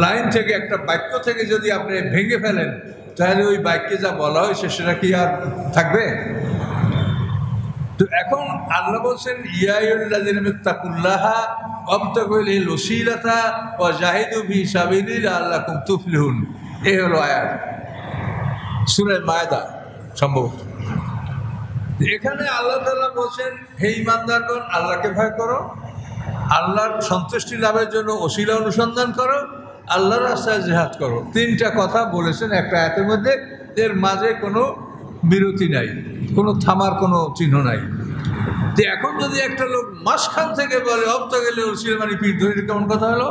লাইন থেকে একটা বাক্য থেকে যদি আপনি ভেঙে ফেলেন তাহলে ওই বাক্যে যা বলা হয়েছে সেটা কি আর থাকবে? তো এখন আল্লাহ বলছেন ইয়ায়ুল্লাযিনা ইত্তাকুল্লাহা ওয়াবতাগুল ওসিলাতা ওয়া জাহিদু ফি সাবিলিহি লাআল্লাকুম তুফলিহুন। এই হলো আয়াত সূরা মায়দা সম্ভবত। এখানে আল্লাহ তাআলা বলছেন হে ঈমানদারগণ আল্লাহকে ভয় করো, আল্লাহর সন্তুষ্টি লাভের জন্য ওসিলা অনুসন্ধান করো, আল্লাহর রাস্তায় জিহাদ করো। 3টা কথা বলেছেন একটা আয়াতের মধ্যে, এর মাঝে কোনো বিরতি নাই, কোনো থামার কোনো চিহ্ন নাই। তো এখন যদি একটা লোক মাঝখান থেকে বলে অবতা গেলে ওসিলা মানে পীর ধরে, কেমন কথা হলো?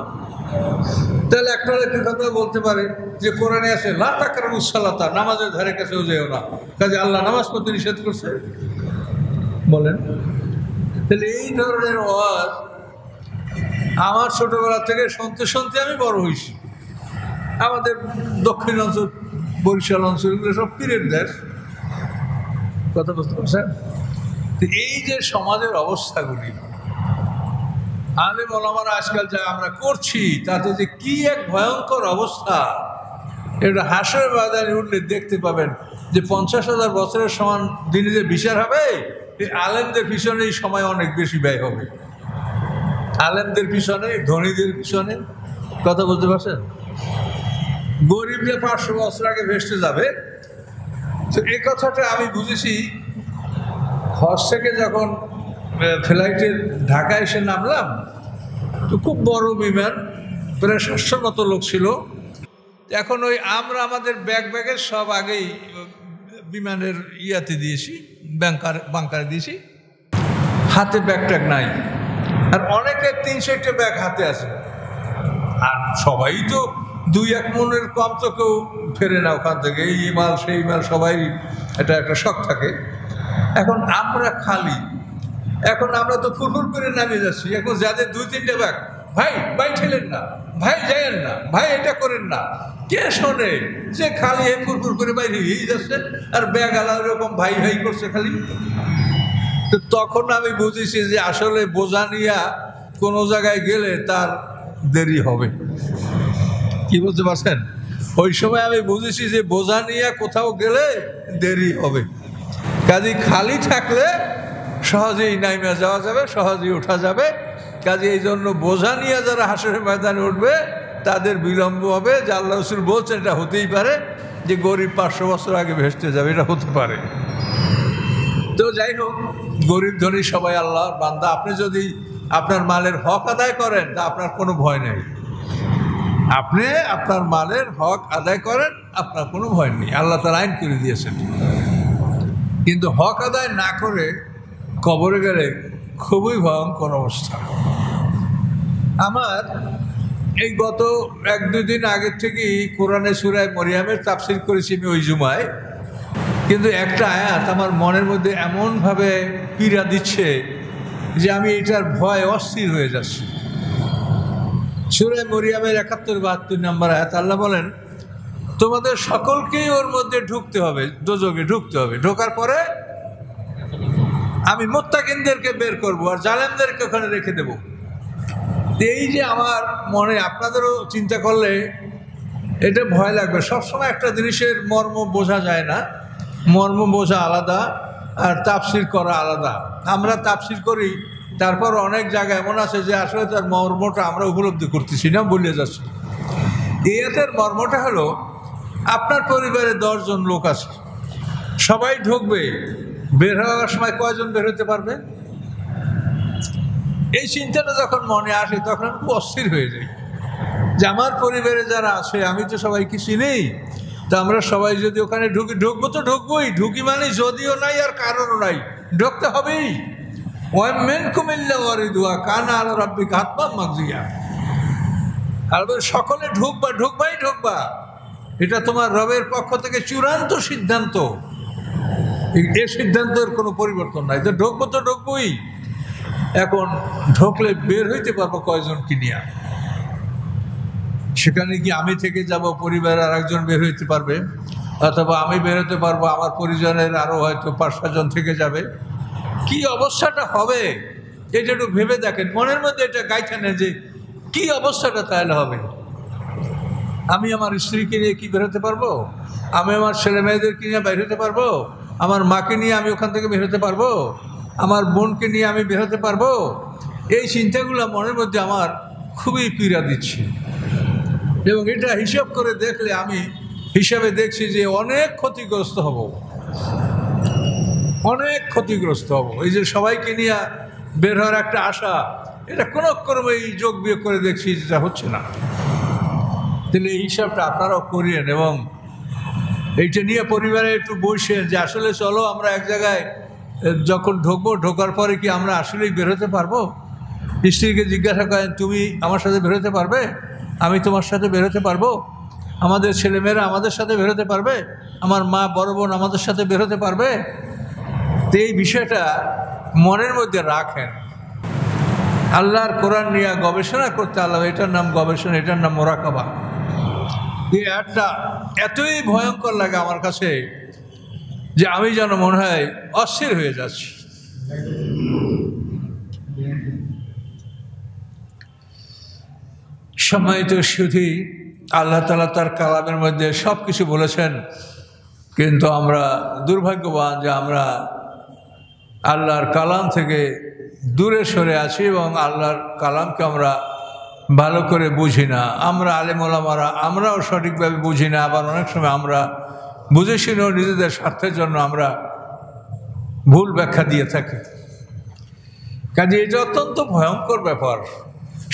তাহলে একটা কথা বলতে পারে যে কোরআনে আছে লা তাকরাবুস সালাতা, নামাজের ধারে কাছেও যেও না, কাজে আল্লাহ নামাজ পড়তে নিষেধ করছে বলেন। তাহলে এই ধরনের ওয়াজ আমার ছোটবেলা থেকে শুনতে শুনতে আমি বড় হয়েছি। আমাদের দক্ষিণ অঞ্চল বরিশাল অঞ্চল এগুলো সব পীরের দেশ, কথা বুঝতে পারছেন? তো এই যে সমাজের অবস্থাগুলি আলেম ওলামারা আজকাল যা আমরা করছি তাতে যে কি এক ভয়ঙ্কর অবস্থা, এটা হাসরের ময়দানে উঠলে দেখতে পাবেন যে 50,000 বছরের সমান দিনে যে বিচার হবে, এই আলেমদের পিছনে এই সময় অনেক বেশি ব্যয় হবে। আলেমদের পিছনে, ধনীদের পিছনে, কথা বলতে পারছেন? গরিবরা 500 বছর আগে ভেসতে যাবে। তো এই কথাটা আমি বুঝেছি হজ থেকে যখন ফ্লাইটে ঢাকা এসে নামলাম, তো খুব বড় বিমান, প্রায় 700 মতো লোক ছিল। এখন ওই আমরা আমাদের ব্যাগের সব আগেই বিমানের ইয়াতে দিয়েছি, বাংকারে দিয়েছি, হাতে ব্যাগ ট্যাগ নাই। আর অনেকে 3-4টা ব্যাগ হাতে আছে, আর সবাই তো 2-1 মনের কম তো কেউ ফেরে না ওখান থেকে, এই মাল সেই মাল সবাই এটা একটা শখ থাকে। এখন আমরা খালি, এখন আমরা তো ফুরফুর করে নামিয়ে যাচ্ছি। এখন যাদের 2-3টা ব্যাগ, ভাই ঠেলেন না, ভাই যাইয়েন না, ভাই এটা করেন না, কে শোনে? যে খালি ফুরফুর করে বাইরে হয়ে যাচ্ছে, আর ব্যাগ আলাদা রকম ভাই করছে খালি। তো তখন আমি বুঝেছি যে আসলে বোঝা নিয়া কোনো জায়গায় গেলে তার দেরি হবে। কি বুঝতে পারছেন? ওই সময় আমি বুঝেছি যে বোঝা নিয়ে কোথাও গেলে দেরি হবে। কাজে খালি থাকলে সহজেই নাইমা যাওয়া যাবে, সহজেই ওঠা যাবে। কাজে এই জন্য বোঝা নিয়ে যারা হাসরের ময়দানে উঠবে তাদের বিলম্ব হবে। যে আল্লাহ রাসূল বলছেন এটা হতেই পারে যে গরিব 500 বছর আগে ভেসতে যাবে, এটা হতে পারে। তো যাই হোক, গরিব ধনী সবাই আল্লাহর বান্দা। আপনি যদি আপনার মালের হক আদায় করেন তা আপনার কোনো ভয় নেই। আপনি আপনার মালের হক আদায় করেন, আপনার কোনো ভয় নেই, আল্লাহ তার আইন করে দিয়েছেন। কিন্তু হক আদায় না করে কবরে গেলে খুবই ভয়ঙ্কর অবস্থা। আমার এই গত 1-2 দিন আগের থেকেই কোরআনে সূরা মরিয়মের তাফসীর করেছি আমি ওই জুমায়, কিন্তু একটা আয়াত আমার মনের মধ্যে এমনভাবে পীড়া দিচ্ছে যে আমি এটার ভয় অস্থির হয়ে যাচ্ছি। সূরা মরিয়মের ৭১-৭২ নম্বর আয়াত আল্লাহ বলেন, তোমাদের সকলকেই ওর মধ্যে ঢুকতে হবে, দোজখে ঢুকতে হবে। ঢোকার পরে আমি মুত্তাকিনদেরকে বের করব আর জালেমদেরকে ওখানে রেখে দেব। এই যে আমার মনে, আপনাদেরও চিন্তা করলে এটা ভয় লাগবে। সবসময় একটা জিনিসের মর্ম বোঝা যায় না, মর্ম বোঝা আলাদা আর তাফসির করা আলাদা। আমরা তাফসির করি, তারপর অনেক জায়গা এমন আছে যে আসলে তার মর্মটা আমরা উপলব্ধি করতেছি না, বলে যাচ্ছি। এর মর্মটা হলো, আপনার পরিবারে 10 জন লোক আছে, সবাই ঢুকবে, বের হওয়ার সময় কয়জন বের হতে পারবে? এই চিন্তাটা যখন মনে আসে তখন খুব অস্থির হয়ে যায় যে আমার পরিবারে যারা আছে আমি তো সবাইকে চিনি, তো আমরা সবাই যদি ওখানে ঢুকবো তো ঢুকবোই, ঢুকি মানে যদিও নাই আর কারণও নাই, ঢুকতে হবেই। সকলে ঢুকবা, এটা তোমার রবের পক্ষ থেকে চূড়ান্ত সিদ্ধান্ত। এই সিদ্ধান্তের কোনো পরিবর্তন নাই, তো ঢুকবোই। এখন ঢুকলে বের হইতে পারবো কয়জন কিনিয়া? সেখানে কি আমি থেকে যাব, পরিবারের আরেকজন বের হইতে পারবে, অথবা আমি বের হতে পারবো, আমার পরিজনের আরো হয়তো 5-6 জন থেকে যাবে। কি অবস্থাটা হবে এটা একটু ভেবে দেখেন, মনের মধ্যে এটা গাইতে নেন যে কি অবস্থাটা তাহলে হবে। আমি আমার স্ত্রীকে নিয়ে কি বের হতে পারবো? আমি আমার ছেলে মেয়েদেরকে নিয়ে বের হতে পারবো? আমার মাকে নিয়ে আমি ওখান থেকে বের হতে পারবো? আমার বোনকে নিয়ে আমি বের হতে পারবো? এই চিন্তাগুলো মনের মধ্যে আমার খুবই পীড়া দিচ্ছে। এবং এটা হিসাব করে দেখলে আমি হিসাবে দেখছি যে অনেক ক্ষতিগ্রস্ত হব, অনেক ক্ষতিগ্রস্ত হব। এই যে সবাইকে নিয়ে বের হওয়ার একটা আশা, এটা কোনো ক্রমেই যোগ বিয়োগ করে দেখছি যেটা হচ্ছে না। তাহলে এই হিসাবটা আপনারাও করিয়েন এবং এইটা নিয়ে পরিবারে একটু বসেন যে আসলে চলো আমরা এক জায়গায় যখন ঢুকবো, ঢোকার পরে কি আমরা আসলেই বের হতে পারবো? স্ত্রীকে জিজ্ঞাসা করেন, তুমি আমার সাথে বের হতে পারবে? আমি তোমার সাথে বের হতে পারবো? আমাদের ছেলেমেয়েরা আমাদের সাথে বের হতে পারবে? আমার মা বড় বোন আমাদের সাথে বের হতে পারবে? তো এই বিষয়টা মনের মধ্যে রাখেন। আল্লাহর কোরআন নিয়ে গবেষণা করতে আল্লাহ, এটার নাম গবেষণা, এটার নাম মোরাকাবা। এই একটা এতই ভয়ঙ্কর লাগে আমার কাছে যে আমি যেন মনে হয় অস্থির হয়ে যাচ্ছি। সম্মানিত সুধী, আল্লাহ তাআলা তার কালামের মধ্যে সব কিছু বলেছেন, কিন্তু আমরা দুর্ভাগ্যবান যে আমরা আল্লাহর কালাম থেকে দূরে সরে আছি এবং আল্লাহর কালামকে আমরা ভালো করে বুঝি না। আমরা আলেম ওলামারা আমরাও সঠিকভাবে বুঝি না, আবার অনেক সময় আমরা বুঝে শুনেও নিজেদের স্বার্থের জন্য আমরা ভুল ব্যাখ্যা দিয়ে থাকি। কাজে এটা অত্যন্ত ভয়ঙ্কর ব্যাপার।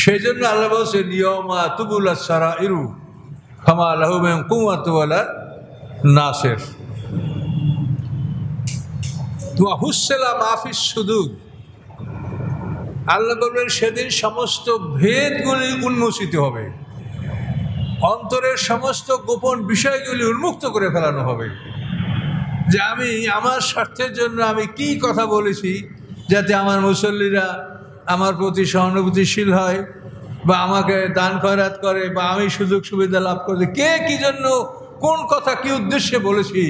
সেই জন্য আল্লাহ বলছে, নিয়মা তুবুলা সারা ইরু ফামা লাহু মিন কুওয়াতি ওয়ালা নাসির ওয়া হুসসিলা মা ফিস সুদূর। আল্লাহ বলবেন সেদিন সমস্ত ভেদগুলি উন্মোচিত হবে, অন্তরের সমস্ত গোপন বিষয়গুলি উন্মুক্ত করে ফেলানো হবে। যে আমি আমার স্বার্থের জন্য আমি কি কথা বলেছি যাতে আমার মুসল্লিরা আমার প্রতি সহানুভূতিশীল হয় বা আমাকে দান খয়রাত করে বা আমি সুযোগ সুবিধা লাভ করতে, কে কি জন্য কোন কথা কি উদ্দেশ্যে বলেছি,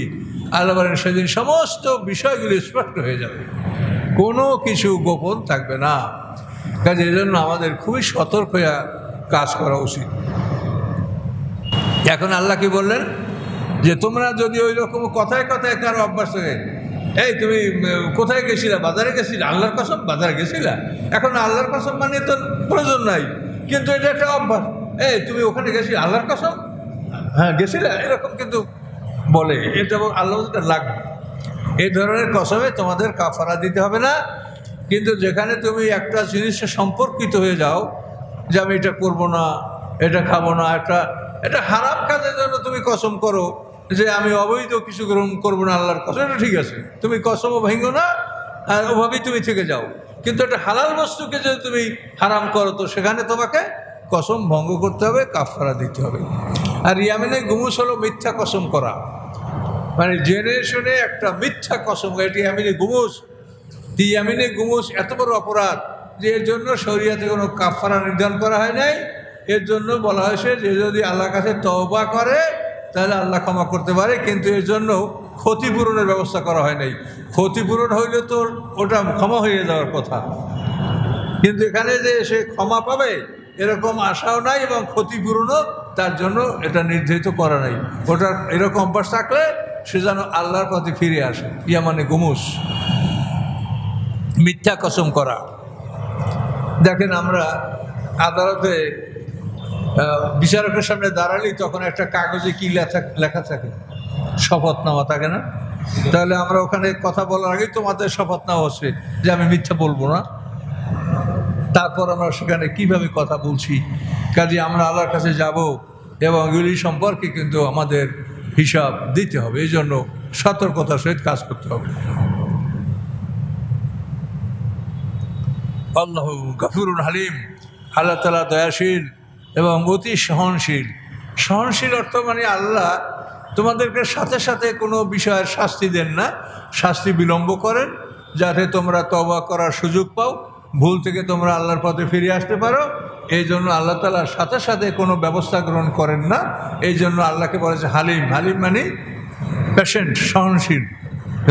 আল্লাহ বলেন সেদিন সমস্ত বিষয়গুলি স্পষ্ট হয়ে যাবে, কোনো কিছু গোপন থাকবে না। কাজে এই জন্য আমাদের খুবই সতর্ক হয়ে কাজ করা উচিত। এখন আল্লাহ কি বললেন যে তোমরা যদি ওই রকম কথায় কথায় কারো অভ্যাস থাকে, এই তুমি কোথায় গেছিলা? বাজারে গেছিলা? আল্লাহর কসম বাজারে গেছিলা? এখন আল্লাহর কসম মানে তো প্রয়োজন নাই, কিন্তু এটা একটা অভ্যাস। এই তুমি ওখানে গেছিলে? আল্লাহর কসম, হ্যাঁ গেছিলা, এরকম কিন্তু বলে। এটা আল্লাহ লাগবে। এই ধরনের কসমে তোমাদের কাফারা দিতে হবে না, কিন্তু যেখানে তুমি একটা জিনিসে সম্পর্কিত হয়ে যাও যে আমি এটা করবো না, এটা খাবো না, এটা হারাম কাজের জন্য তুমি কসম করো যে আমি অবৈধ কিছু গ্রহণ করবো না আল্লাহর কসম, এটা ঠিক আছে, তুমি কসমও ভেঙো না আর ওভাবেই তুমি থেকে যাও। কিন্তু একটা হালাল বস্তুকে যদি তুমি হারাম করো তো সেখানে তোমাকে কসম ভঙ্গ করতে হবে, কাফারা দিতে হবে। আর ইয়ামিনে গুমুস হলো মিথ্যা কসম করা, মানে জেনে শুনে একটা মিথ্যা কসম, এটি ইয়ামিনে গুমুস। ইয়ামিনে গুমুস এত বড় অপরাধ যে এর জন্য শরিয়াতে কোনো কাফারা নির্ধারণ করা হয় নাই, এর জন্য বলা হয়েছে যে যদি আল্লাহর কাছে তওবা করে তাহলে আল্লাহ ক্ষমা করতে পারে, কিন্তু এর জন্য ক্ষতিপূরণের ব্যবস্থা করা হয় নাই। ক্ষতিপূরণ হইলে তো ওটা ক্ষমা হয়ে যাওয়ার কথা, কিন্তু এখানে যে সে ক্ষমা পাবে এরকম আশাও নাই এবং ক্ষতিপূরণও তার জন্য এটা নির্ধারিত করা নাই। ওটার এরকম অভ্যাস থাকলে সে যেন আল্লাহর পথে ফিরে আসে। ইয়া মানে গুমুস, মিথ্যা কসম করা। দেখেন আমরা আদালতে বিচারকের সামনে দাঁড়ালি তখন একটা কাগজে কি লেখা থাকে, শপথনামা থাকে না? তাহলে আমরা ওখানে কথা বলার আগেই তোমাদের শপথনামা হচ্ছে যে আমি মিথ্যা বলবো না। তারপর আমরা সেখানে কিভাবে কথা বলছি, কাজে আমরা আল্লাহর কাছে যাব এবং এগুলি সম্পর্কে কিন্তু আমাদের হিসাব দিতে হবে। এই জন্য সতর্কতার সহিত কাজ করতে হবে। আল্লাহ গফুরুন হালিম, আল্লাহ তাআলা দয়াশীল এবং অতি সহনশীল। সহনশীল অর্থ মানে আল্লাহ তোমাদেরকে সাথে সাথে কোনো বিষয়ের শাস্তি দেন না, শাস্তি বিলম্ব করেন যাতে তোমরা তওবা করার সুযোগ পাও, ভুল থেকে তোমরা আল্লাহর পথে ফিরে আসতে পারো। এই জন্য আল্লাহ তাআলা সাথে সাথে কোনো ব্যবস্থা গ্রহণ করেন না। এই জন্য আল্লাহকে বলেছে হালিম। হালিম মানে পেশেন্ট, সহনশীল।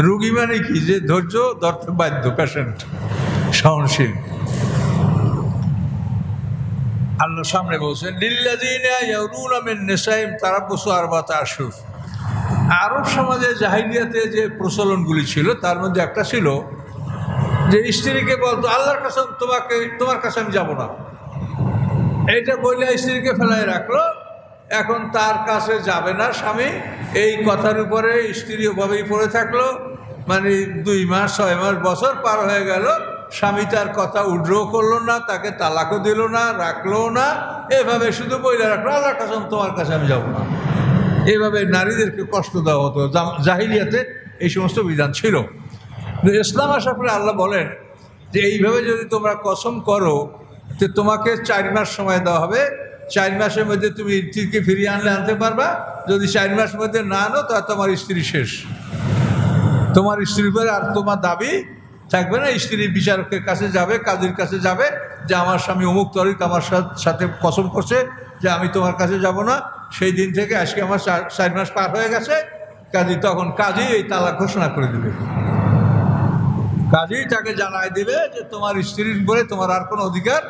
রুগী মানে কি, যে ধৈর্য ধরতে বাধ্য, পেশেন্ট, সহনশীল। আল্লাহ সামনে বলছেন লিল্লাযীনা ইয়ারুনা মিন নিসাইহিম তারাব্বুসু আরবাতা আশহুর। আরব সমাজে জাহিলিয়াতে যে প্রচলনগুলি ছিল তার মধ্যে একটা ছিল যে স্ত্রীকে বলতো আল্লাহর কসম তোমার কাছে আমি যাব না, এইটা বললে স্ত্রীকে ফেলায় রাখলো। এখন তার কাছে যাবে না স্বামী, এই কথার উপরে স্ত্রী ওভাবেই পড়ে থাকলো। মানে 2 মাস 6 মাস বছর পার হয়ে গেল, স্বামী তার কথা উড্র করলো না, তাকে তালাকও দিল না, রাখলো না, এভাবে শুধু বইলে রাখলো আল্লাহর কসম তোমার কাছে আমি যাব না। এইভাবে নারীদেরকে কষ্ট দেওয়া হতো। জাহিলিয়াতে এই সমস্ত বিধান ছিল। ইসলাম আসার পরে আল্লাহ বলেন যে এইভাবে যদি তোমরা কসম করো তো তোমাকে 4 মাস সময় দেওয়া হবে। 4 মাসের মধ্যে তুমি স্ত্রীকে ফিরিয়ে আনতে পারবা। যদি 4 মাসের মধ্যে না আনো তাহলে তোমার স্ত্রী শেষ, তোমার স্ত্রীর উপরে আর তোমার দাবি থাকবে না। স্ত্রী বিচারকের কাছে যাবে, কাজীর কাছে যাবে যে আমার স্বামী অমুক তারিখ আমার সাথে কসম করছে যে আমি তোমার কাছে যাব না, সেই দিন থেকে আজকে আমার 4 মাস পার হয়ে গেছে। কাজী তখন কাজী এই তালাক ঘোষণা করে দেবে। কাজী তাকে জানায় দিবে যে তোমার স্ত্রীর উপরে তোমার আর কোনো অধিকার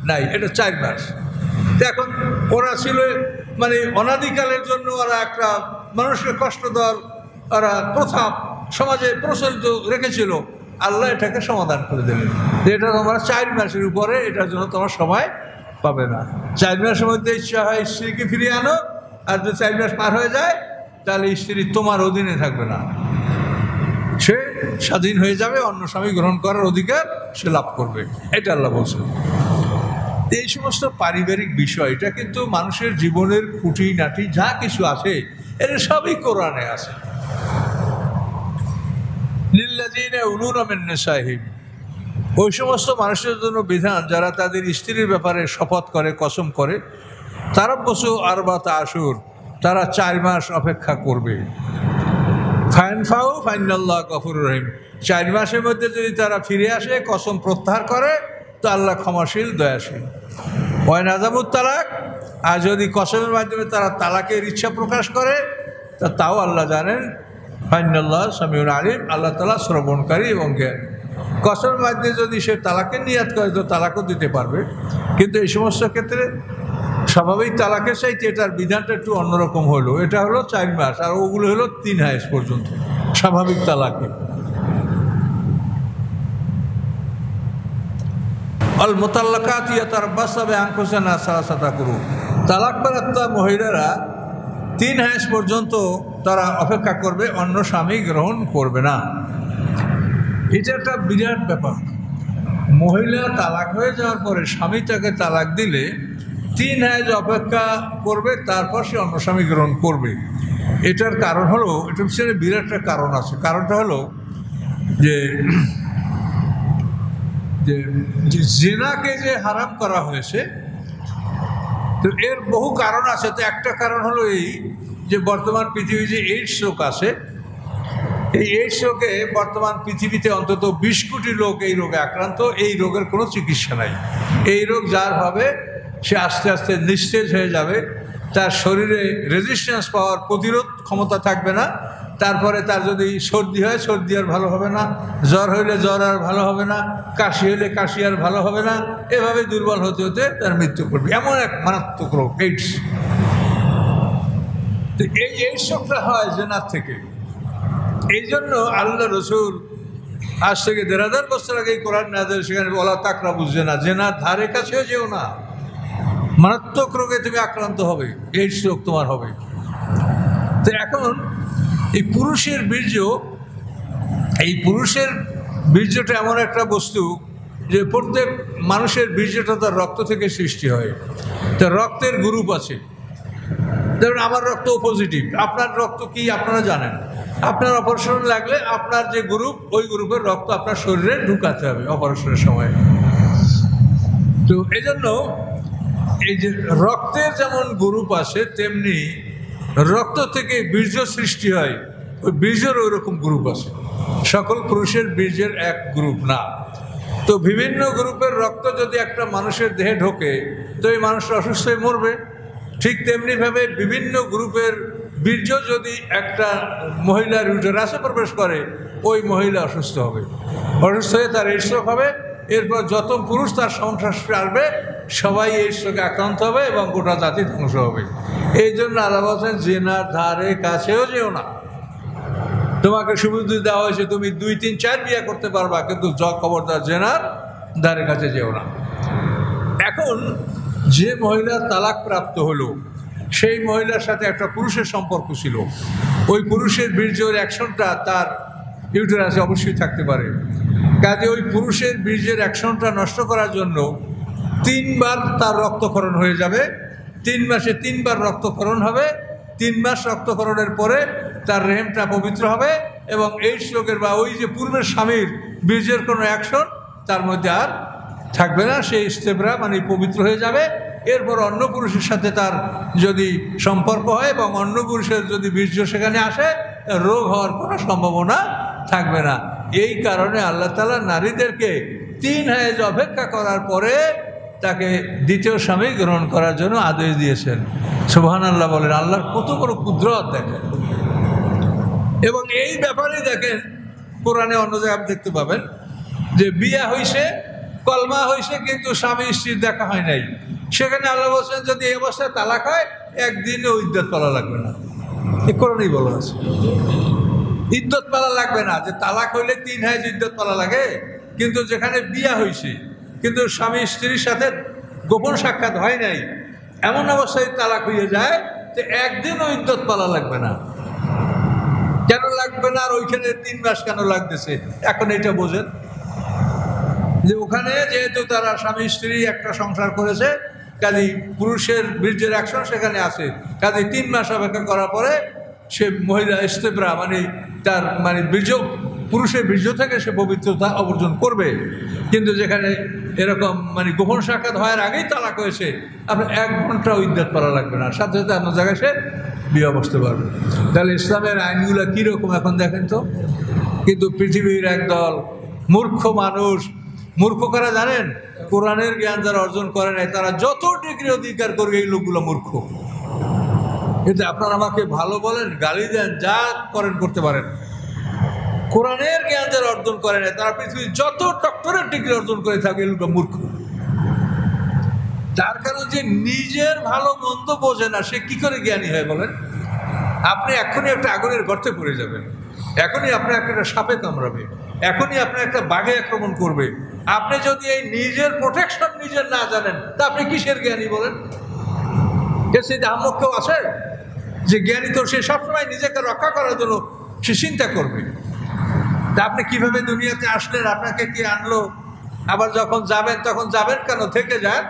নাই। এটা 4 মাস। এখন ওরা ছিল মানে অনাদিকালের জন্য ওরা একটা মানুষকে কষ্ট দেওয়ার ওরা প্রথা সমাজে প্রচলিত রেখেছিল। আল্লাহ এটাকে সমাধান করে দিলেন যে এটা তোমরা 4 মাসের উপরে এটার জন্য তোমার সময় পাবে না। 4 মাসের মধ্যে ইচ্ছা হয় স্ত্রীকে ফিরিয়ে আনো, আর যদি 4 মাস পার হয়ে যায় তাহলে স্ত্রী তোমার অধীনে থাকবে না, সে স্বাধীন হয়ে যাবে, অন্য স্বামী গ্রহণ করার অধিকার সে লাভ করবে। এটা আল্লাহ বলছেন। এই সমস্ত পারিবারিক বিষয় এটা কিন্তু মানুষের জীবনের খুঁটিনাটি যা কিছু আছে এর সবই কোরআনে আছে। লিল্লাযীনা ইয়ারুনা মিন নিসাইহিম, ওই সমস্ত মানুষের জন্য বিধান যারা তাদের স্ত্রীর ব্যাপারে শপথ করে, কসম করে। তারাব্বুসু আরবাতা আশহুর, তারা 4 মাস অপেক্ষা করবে। ফাইনফাউ ফাইনাল্লাহ গফুরুর রহিম, 4 মাসের মধ্যে যদি তারা ফিরে আসে, কসম প্রত্যাহার করে, তো আল্লাহ ক্ষমাশীল দয়াশীল। ওয়াইন আযাবুত তালাক, আর যদি কসমের মাধ্যমে তারা তালাকের ইচ্ছা প্রকাশ করে তা তাও আল্লাহ জানেন। ফাইনাল্লাহ সামিউন আলিম, আল্লাহ তাআলা শ্রবণকারী এবং জ্ঞানী। কসমের মাধ্যমে যদি সে তালাকের নিয়াত করে তো তালাকও দিতে পারবে, কিন্তু এই সমস্ত ক্ষেত্রে স্বাভাবিক তালাকের চাইতে এটার বিধানটা একটু অন্যরকম হলো। এটা হলো 4 মাস, আর ওগুলো হলো 3 হায়েস পর্যন্ত স্বাভাবিক তালাকে। আল মুতাল্লাকাতু ইয়াতারাব্বাসনা বিআনফুসিহিন্না সালাসাতা কুরু, তালাকপ্রাপ্ত মহিলারা 3 হায়েস পর্যন্ত তারা অপেক্ষা করবে, অন্য স্বামী গ্রহণ করবে না। এটা একটা বিরাট ব্যাপার। মহিলা তালাক হয়ে যাওয়ার পরে স্বামী তাকে তালাক দিলে 3 হায়েস অপেক্ষা করবে, তারপর সে অন্য স্বামী গ্রহণ করবে। এটার কারণ হলো, এটার পিছনে বিরাট একটা কারণ আছে। কারণটা হলো যে জিনাকে যে হারাম করা হয়েছে, তো এর বহু কারণ আছে। তো একটা কারণ হলো এই যে বর্তমান পৃথিবী যে এইডস রোগ আছে, এই এইডস রোগে বর্তমান পৃথিবীতে অন্তত 20 কোটি লোক এই রোগে আক্রান্ত। এই রোগের কোনো চিকিৎসা নাই। এই রোগ যার হবে সে আস্তে আস্তে নিস্তেজ হয়ে যাবে, তার শরীরে রেজিস্ট্যান্স পাওয়ার প্রতিরোধ ক্ষমতা থাকবে না। তারপরে তার যদি সর্দি হয়, সর্দি আর ভালো হবে না, জ্বর হইলে জ্বর আর ভালো হবে না, কাশি হইলে কাশি আর ভালো হবে না, এভাবে দুর্বল হতে হতে তার মৃত্যু করবে। এমন এক মারাত্মক রোগ এইডস। তো এই এইডস রোগটা হয় জেনার থেকে। এই জন্য আল্লাহ রসুল আজ থেকে ১,৫০০ বছর আগে কোরআন নাযিল, সেখানে বলা তাকরাবু জেনা, জেনার ধারে কাছেও যেও না, মারাত্মক রোগে তুমি আক্রান্ত হবে, এইডস রোগ তোমার হবে। তো এখন এই পুরুষের বীর্য, এই পুরুষের বীর্যটা এমন একটা বস্তু যে প্রত্যেক মানুষের বীর্যটা তার রক্ত থেকে সৃষ্টি হয়। তার রক্তের গ্রুপ আছে। ধরুন আমার রক্ত ও পজিটিভ, আপনার রক্ত কি আপনারা জানেন। আপনার অপারেশন লাগলে আপনার যে গ্রুপ, ওই গ্রুপের রক্ত আপনার শরীরে ঢুকাতে হবে অপারেশনের সময়। তো এই জন্য এই যে রক্তের যেমন গ্রুপ আছে, তেমনি রক্ত থেকে বীর্য সৃষ্টি হয়, ওই বীর্যের ওই রকম গ্রুপ আছে। সকল পুরুষের বীর্যের এক গ্রুপ না। তো বিভিন্ন গ্রুপের রক্ত যদি একটা মানুষের দেহে ঢোকে, তো এই মানুষটা অসুস্থ হয়ে মরবে। ঠিক তেমনিভাবে বিভিন্ন গ্রুপের বীর্য যদি একটা মহিলার ইউটেরাসে প্রবেশ করে, ওই মহিলা অসুস্থ হবে, অসুস্থ হয়ে তার এইডস রোগ হবে। এরপর যত পুরুষ তার সংস্পর্শে আসবে সবাই এইডস রোগে আক্রান্ত হবে এবং গোটা জাতি ধ্বংস হবে। এই জন্য আল্লাহ বলছেন জেনার ধারে কাছেও যেও না। তোমাকে সুবিধা দেওয়া হয়েছে তুমি 2, 3, 4 বিয়ে করতে পারবা, কিন্তু খবরদার জেনার ধারে কাছে যেও না। এখন যে মহিলা তালাক প্রাপ্ত হলো, সেই মহিলার সাথে একটা পুরুষের সম্পর্ক ছিল, ওই পুরুষের বীর্যের অ্যাকশনটা তার ইউটেরাসে অবশ্যই থাকতে পারে। কাজে ওই পুরুষের বীর্যের অ্যাকশনটা নষ্ট করার জন্য 3 বার তার রক্তক্ষরণ হয়ে যাবে। 3 মাসে 3 বার রক্তক্ষরণ হবে। 3 মাস রক্তক্ষরণের পরে তার রেহেমটা পবিত্র হবে এবং এইডস রোগের বা ওই যে পূর্বের স্বামীর বীর্যের কোনো অ্যাকশন তার মধ্যে আর থাকবে না। সেই স্টেপরা মানে পবিত্র হয়ে যাবে। এরপর অন্য পুরুষের সাথে তার যদি সম্পর্ক হয় এবং অন্য পুরুষের যদি বীর্য সেখানে আসে, রোগ হওয়ার কোনো সম্ভাবনা থাকবে না। এই কারণে আল্লাহ তাআলা নারীদেরকে 3 হায়েজ অপেক্ষা করার পরে তাকে দ্বিতীয় স্বামী গ্রহণ করার জন্য আদেশ দিয়েছেন। সুবহানাল্লাহ বলেন। আল্লাহর কত বড় কুদরত দেখেন। এবং এই ব্যাপারে দেখেন কোরআনে অন্য জায়গায় দেখতে পাবেন যে বিয়ে হয়েছে, কলমা হয়েছে, কিন্তু স্বামী স্ত্রীর দেখা হয় নাই। সেখানে আল্লাহ বলছেন যদি এই অবস্থায় তালাক হয়, একদিনও ইদ্যত পালা লাগবে না। এই কোরআনেই বলা আছে ইদ্যত পালা লাগবে না। যে তালাক হইলে 3 হায়েজ ইদ্যত পালা লাগে, কিন্তু যেখানে বিয়ে হয়েছে কিন্তু স্বামী স্ত্রীর সাথে গোপন সাক্ষাৎ হয় নাই, এমন অবস্থায় তালাক হয়ে যায়, তো একদিনও ইদ্যত পালা লাগবে না। কেন লাগবে না? আর ওইখানে 3 মাস কেন লাগতেছে? এখন এটা বোঝেন যে ওখানে যেহেতু তারা স্বামী স্ত্রী একটা সংসার করেছে, কাজেই পুরুষের বীর্যের অ্যাকশন সেখানে আছে। কাজেই 3 মাস অপেক্ষা করার পরে সে মহিলা ইস্তেবরা মানে তার মানে বীর্য, পুরুষের বীর্য থেকে সে পবিত্রতা অর্জন করবে। কিন্তু যেখানে এরকম মানে গোপন সাক্ষাৎ হওয়ার আগেই তালাক হয়েছে, আপনার 1 ঘন্টাও ইদ্যত পালা লাগবে না, সাথে সাথে আপনার জায়গায় সে বিয়ে বসতে পারবে। তাহলে ইসলামের আইনগুলো কীরকম এখন দেখেন তো। কিন্তু পৃথিবীর একদল মূর্খ মানুষ, মূর্খ কারা জানেন? কোরআনের জ্ঞান যারা অর্জন করে নাই, তারা যত ডিগ্রি অধিকার করবে এই লোকগুলো মূর্খ। এতে আপনারা আমাকে ভালো বলেন, গালি দেন, যা করেন করতে পারেন। কোরআনের জ্ঞান যারা অর্জন করে নাই, তারা পৃথিবীর যত ডক্টরেট ডিগ্রি অর্জন করে থাকে এই লোকটা মূর্খ। তার কারণ যে নিজের ভালো মন্দ বোঝে না, সে কি করে জ্ঞানী হয় বলেন? আপনি এখনই একটা আগুনের গর্তে পড়ে যাবেন, এখনই আপনার একটা সাপে কামড়াবে, এখনই আপনার একটা বাঘে আক্রমণ করবে। আপনি যদি এই নিজের প্রোটেকশন নিজের না জানেন, তা আপনি কিসের জ্ঞানী বলেন? সে আহম্মক কেউ আছে যে জ্ঞানী? তো সে সবসময় নিজেকে রক্ষা করার জন্য সে চিন্তা করবে। তা আপনি কিভাবে দুনিয়াতে আসলেন? আপনাকে কি আনলো? আবার যখন যাবেন তখন যাবেন কেন? থেকে যান,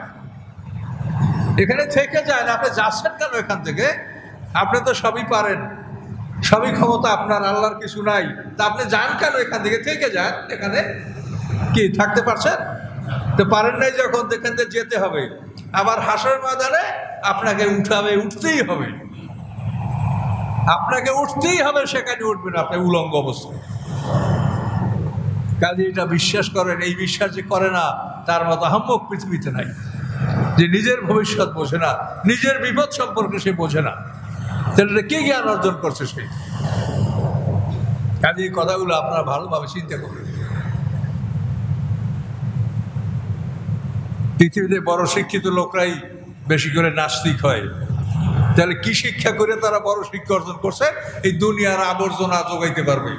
এখানে থেকে যান। আপনি যাচ্ছেন কেন এখান থেকে? আপনি তো সবই পারেন, সবই ক্ষমতা আপনার, আল্লাহর কিছু নাই। তা আপনি যান কেন এখান থেকে? থেকে যান। এখানে কি থাকতে পারছেন? তো পারেন নাই যখন, এখান থেকে যেতে হবে। আবার হাসরের ময়দানে আপনাকে উঠাবে, উঠতেই হবে, আপনাকে উঠতেই হবে। সেখানে উঠবেন আপনি উলঙ্গ অবস্থায়। কাজে এটা বিশ্বাস করেন। এই বিশ্বাস যে করে না, তার মতো আহম্মক পৃথিবীতে নাই। যে নিজের ভবিষ্যৎ বোঝে না, নিজের বিপদ সম্পর্কে সে বোঝে না, তাহলে কি জ্ঞান অর্জন করছে সে? কাজে এই কথাগুলো আপনারা ভালোভাবে চিন্তা করবেন। পৃথিবীতে বড় শিক্ষিত লোকরাই বেশি করে নাস্তিক হয়। তাহলে কি শিক্ষা করে তারা বড় শিক্ষা অর্জন করছে? এই দুনিয়ার আবর্জনা যোগাইতে পারবে,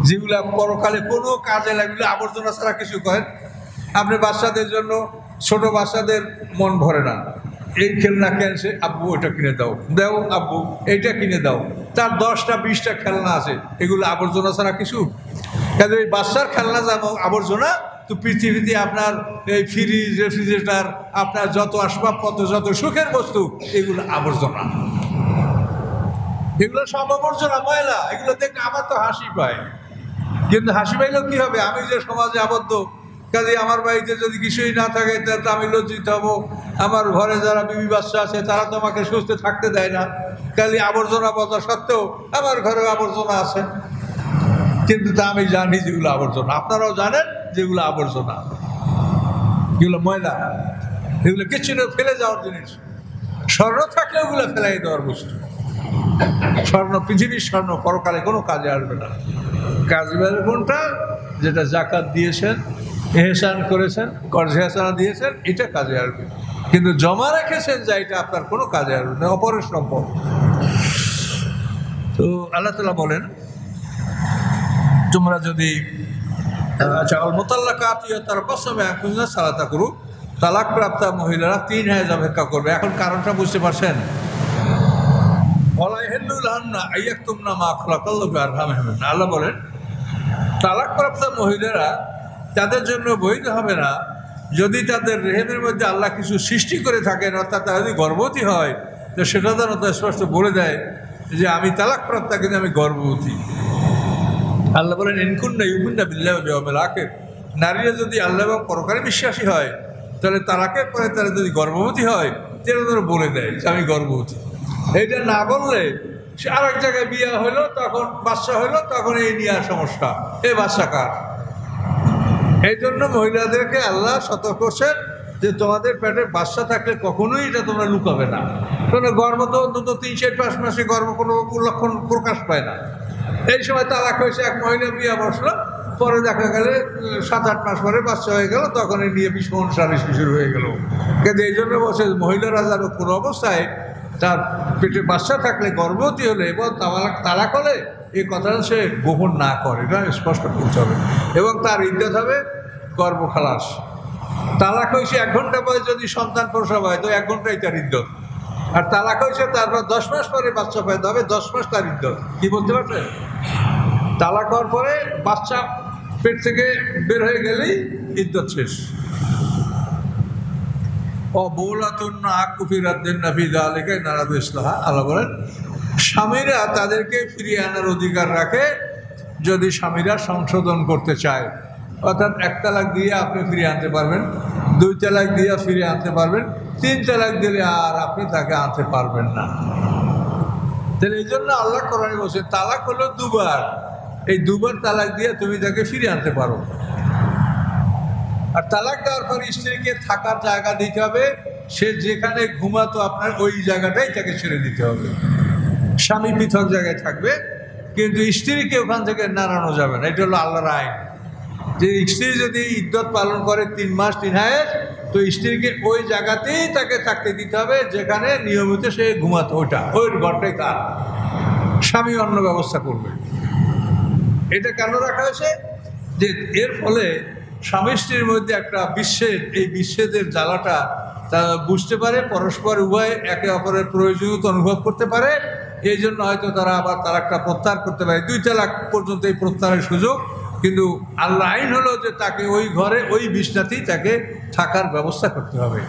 যেগুলা পরকালে কোনো কাজে লাগলে আবর্জনা ছাড়া কিছু করেন। আপনি বাচ্চাদের জন্য, ছোট বাচ্চাদের মন ভরে না, এই খেলনা কিনছে, আব্বু ওইটা কিনে দাও, দাও আব্বু এইটা কিনে দাও। তার 10টা 20টা খেলনা আছে, এগুলো আবর্জনা ছাড়া কিছু? কাজে এই বাচ্চার খেলনা যেমন আবর্জনা, তো পৃথিবীতে আপনার এই ফ্রিজ, রেফ্রিজারেটর, আপনার যত আসবাবপত্র, যত সুখের বস্তু, এগুলো আবর্জনা। এগুলো সব আবর্জনা, ময়লা। এগুলো দেখে আমার তো হাসি পায়, কিন্তু হাসি পাইলেও কি হবে? আমি যে সমাজে আবদ্ধ, কাজে আমার বাড়িতে যদি কিছুই না থাকে তাহলে আমি লজ্জিত হব। আমার ঘরে যারা বিবি বাচ্চা আছে তারা তো আমাকে সুস্থ থাকতে দেয় না, কাজে আবর্জনা বলা সত্ত্বেও আমার ঘরে আবর্জনা আছে। কিন্তু তা আমি জানি যেগুলো আবর্জনা, আপনারাও জানেন যেগুলো আবর্জনা, যেগুলো ময়লা, এগুলো কিছু না ফেলে যাওয়ার জিনিস। স্বর্ণ থাকলে ওগুলো ফেলাই দেওয়ার বস্তু। স্বর্ণ, পৃথিবীর স্বর্ণ পরকালে কোনো কাজে আসবে না। কাজ বের কোনটা? যেটা জাকাত দিয়েছেন, এহসান করেছেন, কর্জ এহসানা দিয়েছেন, এটা কাজে আসবে। কিন্তু জমা রেখেছেন যা, এটা আপনার কোনো কাজে আসবে না, অপরের সম্পদ। তো আল্লাহ তাআলা বলেন, তোমরা যদি সালাতা করু, তালাক প্রাপ্তা মহিলারা 3 হায়েজ অপেক্ষা করবে। এখন কারণটা বুঝতে পারছেন? আল্লাহ বলেন, তালাক প্রাপ্ত মহিলারা, তাদের জন্য বৈধ হবে না যদি তাদের রেহেমের মধ্যে আল্লাহ কিছু সৃষ্টি করে থাকেন, অর্থাৎ তারা যদি গর্ভবতী হয়, তো সেটা যেন তার স্পষ্ট বলে দেয় যে আমি তালাক প্রাপ্তা, কিন্তু আমি গর্ভবতী। আল্লাহ বলেন, ইনকুন্না ইউমিন্না বিল্লাহি ওয়াল ইয়াউমিল আখির, নারীরা যদি আল্লাহ এবং পরকালে বিশ্বাসী হয়, তাহলে তালাকের পরে তারা যদি গর্ভবতী হয়, তারা যেন বলে দেয় যে আমি গর্ভবতী। এইটা না বললে সে আরেক জায়গায় বিয়ে হলো, তখন বাচ্চা হলো, তখন এই নিয়ে সমস্যা, এই বাচ্চা কার? এই জন্য মহিলাদেরকে আল্লাহ সতর্ক করছেন যে তোমাদের পেটে বাচ্চা থাকলে কখনোই এটা তোমরা লুকাবে না। কারণ গর্ভ তো অন্তত 3-4-5 মাসে গর্ভ কোনো লক্ষণ প্রকাশ পায় না। এই সময় তালাক হয়েছে, এক মহিলা বিয়ে বসলো, পরে দেখা গেলে 7-8 মাস পরে বাচ্চা হয়ে গেল, তখন এই নিয়ে ভীষণ সালিশি শুরু হয়ে গেল। কিন্তু এই জন্য বলছে মহিলারা যেন কোনো অবস্থায় তার পেটে বাচ্চা থাকলে, গর্ভবতী হলে এবং তালাক হলে এই কথাটা সে গোপন না করে, এটা স্পষ্ট করতে হবে। এবং তার ইদ্যত হবে গর্ভখালাস। তালাক হয়েছে 1 ঘন্টা পরে যদি সন্তান প্রসব হয়, তো 1 ঘন্টাই তার ইদ্যত। আর তালাক হয়েছে তারপর 10 মাস পরে বাচ্চা পাইতে হবে, 10 মাস তার ইদ্যত। কি বলতে পারছেন? তালাক হওয়ার পরে বাচ্চা পেট থেকে বের হয়ে গেলেই ইদ্যত শেষ। আল্লাহ বলেন, স্বামীরা তাদেরকে ফিরিয়ে আনার অধিকার রাখে যদি স্বামীরা সংশোধন করতে চায়। অর্থাৎ 1 তালাক দিয়ে আপনি ফিরিয়ে আনতে পারবেন, 2 তালাক দিয়ে ফিরিয়ে আনতে পারবেন, 3 তালাক দিলে আর আপনি তাকে আনতে পারবেন না। তাহলে এই জন্য আল্লাহ কোরআনে বলছে তালাক হলো 2 বার। এই 2 বার তালাক দিয়ে তুমি তাকে ফিরিয়ে আনতে পারো। আর তালাক দেওয়ার পর স্ত্রীকে থাকার জায়গা দিতে হবে, সে যেখানে ঘুমাতো আপনার ওই জায়গাটাই তাকে ছেড়ে দিতে হবে। স্বামী পৃথক জায়গায় থাকবে, কিন্তু স্ত্রীকে ওখান থেকে নাড়ানো যাবে না। এটা হলো আল্লাহর আইন, যে স্ত্রী যদি ইদ্যত পালন করে 3 মাস 3 হায়েজ, তো স্ত্রীকে ওই জায়গাতেই তাকে থাকতে দিতে হবে যেখানে নিয়মিত সে ঘুমাতো, ওই ঘরটাই তার। স্বামী অন্য ব্যবস্থা করবে। এটা কেন রাখা হয়েছে? যে এর ফলে স্বামী স্ত্রীর মধ্যে একটা বিচ্ছেদ, এই বিচ্ছেদের জ্বালাটা তারা বুঝতে পারে, পরস্পর উভয় একে অপরের প্রয়োজনীয়তা অনুভব করতে পারে। এই জন্য হয়তো তারা আবার তালাকটা প্রত্যাহার করতে পারে। 2 তালাক পর্যন্ত এই প্রত্যাহারের সুযোগ। কিন্তু আল্লাহ আইন হলো যে তাকে ওই ঘরে ওই বিছনাতেই তাকে থাকার ব্যবস্থা করতে হবে।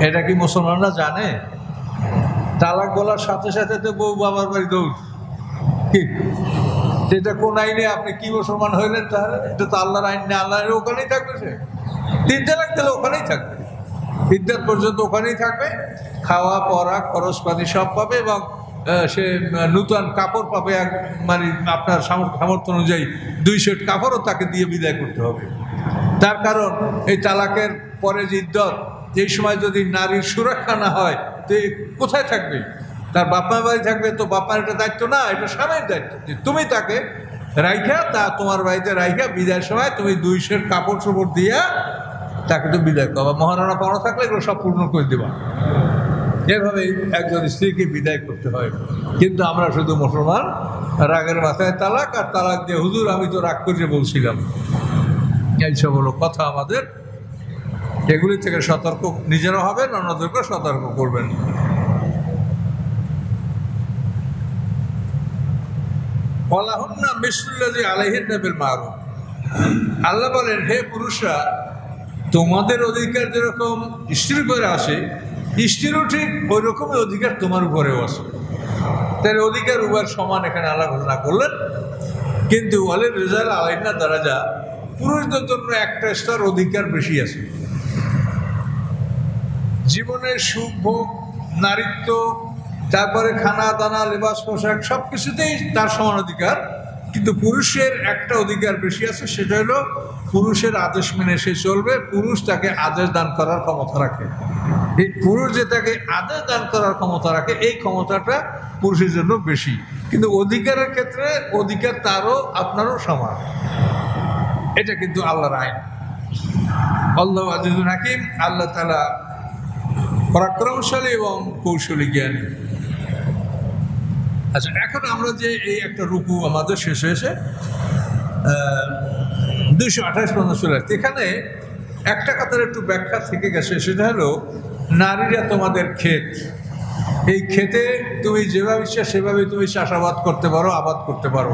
এটা কি মুসলমানরা জানে? তালাক বলার সাথে সাথে তো বউ বাবার বাড়ি দৌড়। কি সেটা কোন আইনে? আপনি কি মুসলমান হইলেন তাহলে? এটা তো আল্লাহর আইন নেই, আল্লাহর ওখানেই থাকবে। সে 3 তালাক দিলে ওখানেই থাকবে, ইদ্যত পর্যন্ত ওখানেই থাকবে। খাওয়া পরা খরচপাতি সব পাবে, এবং সে নূতন কাপড় পাবে। মানে আপনার সামর্থ্য অনুযায়ী 2 সেট কাপড়ও তাকে দিয়ে বিদায় করতে হবে। তার কারণ এই তালাকের পরে যে ইদ্যত, এই সময় যদি নারীর সুরক্ষা না হয় তো কোথায় থাকবে? তার বাপ বাড়ি থাকবে, তো বাপার এটা দায়িত্ব না, এটা স্বামীর দায়িত্ব যে তুমি তাকে রাইখা, তা তোমার বাড়িতে রাইখা বিদায়ের সময় তুমি 2 সের কাপড় চোপড় দিয়া তাকে তো বিদায় করবা। মহারণা পাওয়া থাকলে এগুলো সব পূর্ণ করে দেবা। এভাবে একজন স্ত্রীকে বিদায় করতে হয়। কিন্তু আমরা শুধু মুসলমান রাগের মাথায় তালাক, আর তালাক দিয়ে হুজুর আমি তো রাগ করে বলছিলাম, এইসব হলো কথা। আমাদের এগুলি থেকে সতর্ক নিজেরা হবেন, অন্যদেরকে সতর্ক করবেন। ওয়ালাহুন্না মিসলুল্লাযী আলাইহিন্না বিল মারুফ। আল্লাহ বলেন, হে পুরুষরা, তোমাদের অধিকার যেরকম স্ত্রীর উপরে আসে, স্ত্রীরও ঠিক ওই রকমই অধিকার তোমার উপরেও আছে। তাই অধিকার উভয়ের সমান এখানে আল্লাহ ঘোষণা করলেন। কিন্তু ওয়ালির রিজাল আলাইহিন্না দারাজা, পুরুষদের জন্য একটা স্তর অধিকার বেশি আছে। জীবনের সুখ ভোগ, নারীত্ব, তারপরে খানা দানা, লেবাস পোশাক, সব কিছুতেই তার সমান অধিকার। কিন্তু পুরুষের একটা অধিকার বেশি আছে, সেটা হলো পুরুষের আদেশ মেনে সে চলবে। পুরুষ তাকে আদেশ দান করার ক্ষমতা রাখে। এই পুরুষ যে তাকে আদেশ দান করার ক্ষমতা রাখে, এই ক্ষমতাটা পুরুষের জন্য বেশি। কিন্তু অধিকারের ক্ষেত্রে অধিকার তারও আপনারও সমান। এটা কিন্তু আল্লাহর আইন। আল্লাহু আজিজুল হাকিম, আল্লাহ তাআলা পরাক্রমশালী এবং কৌশলী জ্ঞানী। আচ্ছা, এখন আমরা যে এই একটা রুকু আমাদের শেষ হয়েছে 228 পর্যন্ত চলে আসছে, এখানে একটা কথার একটু ব্যাখ্যা থেকে গেছে। সেটা হলো নারীরা তোমাদের ক্ষেত, এই ক্ষেতে তুমি যেভাবে ইচ্ছা সেভাবে তুমি চাষাবাদ করতে পারো, আবাদ করতে পারো।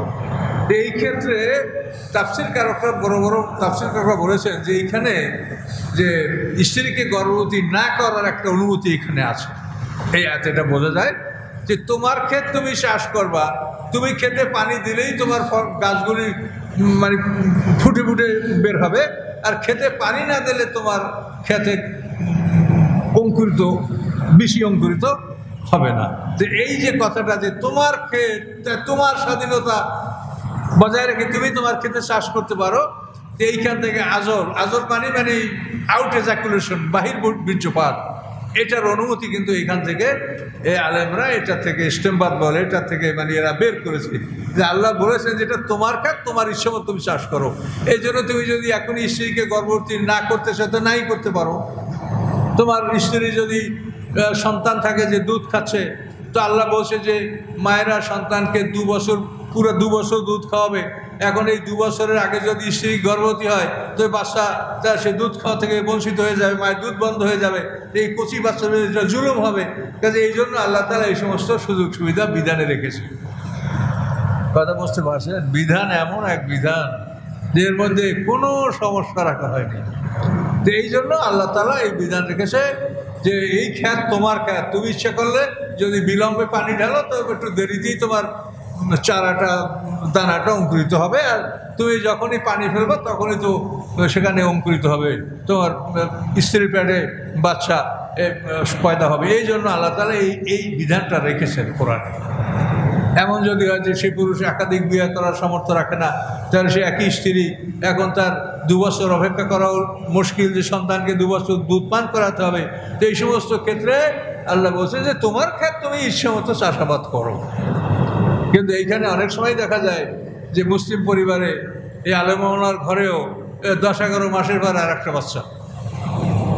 এই ক্ষেত্রে তাফসীরকারকরা, বড় বড় তাফসীরকারকরা বলেছেন যে এইখানে যে স্ত্রীকে গর্ভবতী না করার একটা অনুমতি এখানে আছে। এই আয়াতে এটা বোঝা যায় যে তোমার ক্ষেত তুমি চাষ করবা, তুমি ক্ষেতে পানি দিলেই তোমার গাছগুলি মানে ফুটে ফুটে বের হবে, আর ক্ষেতে পানি না দিলে তোমার ক্ষেতে অঙ্কুরিত, বেশি অঙ্কুরিত হবে না। তো এই যে কথাটা যে তোমার ক্ষেত, তোমার স্বাধীনতা বজায় রেখে তুমি তোমার ক্ষেতে চাষ করতে পারো, এইখান থেকে আজর পানি মানে আউট এজাকুলেশন, বাহির বীর্যপাত, এটার অনুমতি কিন্তু এখান থেকে আলেমরা এটা থেকে ইস্তেমবাদ বলে, এটা থেকে মানে এরা বের করেছে যে আল্লাহ বলেছেন যেটা তোমার কাজ, তোমার ইচ্ছে মতো তুমি চাষ করো। এই জন্য তুমি যদি এখনই স্ত্রীকে গর্ভবতী না করতে চাও তো নাই করতে পারো। তোমার স্ত্রী যদি সন্তান থাকে যে দুধ খাচ্ছে, তো আল্লাহ বলছে যে মায়েরা সন্তানকে 2 বছর, পুরো 2 বছর দুধ খাওয়াবে। এখন এই 2 বছরের আগে যদি স্ত্রী গর্ভবতী হয় তো বাচ্চা তার সে দুধ খাওয়া থেকে বঞ্চিত হয়ে যাবে, মায়ের দুধ বন্ধ হয়ে যাবে, এই কচি বাচ্চাদের এটা জুলুম হবে। কাজে এই জন্য আল্লাহ তাআলা এই সমস্ত সুযোগ সুবিধা বিধানে রেখেছে। কথা বুঝতে পারছেন? বিধান এমন এক বিধান যে এর মধ্যে কোনো সমস্যা রাখা হয়নি। তো এই জন্য আল্লাহ তাআলা এই বিধান রেখেছে যে এই খ্যাত তোমার খ্যাত, তুমি ইচ্ছা করলে যদি বিলম্বে পানি ঢালো তো একটু দেরিতেই তোমার চারাটা, দানাটা অঙ্কুরিত হবে, আর তুমি যখনই পানি ফেলবে তখনই তো সেখানে অঙ্কুরিত হবে, তোমার স্ত্রীর পেটে বাচ্চা পয়দা হবে। এই জন্য আল্লাহ তাআলা এই বিধানটা রেখেছেন কোরআনে। এমন যদি হয় যে সেই পুরুষ একাধিক বিয়ে করার সামর্থ্য রাখে না, তাহলে সে একই স্ত্রী, এখন তার 2 বছর অপেক্ষা করাও মুশকিল, যে সন্তানকে 2 বছর দুধ পান করাতে হবে। তো এই সমস্ত ক্ষেত্রে আল্লাহ বলছে যে তোমার ক্ষেত তুমি ইচ্ছে মতো চাষাবাদ করো। কিন্তু এইখানে অনেক সময় দেখা যায় যে মুসলিম পরিবারে এই আলেমাওয়ালার ঘরেও 10-11 মাসের পর আর একটা বাচ্চা।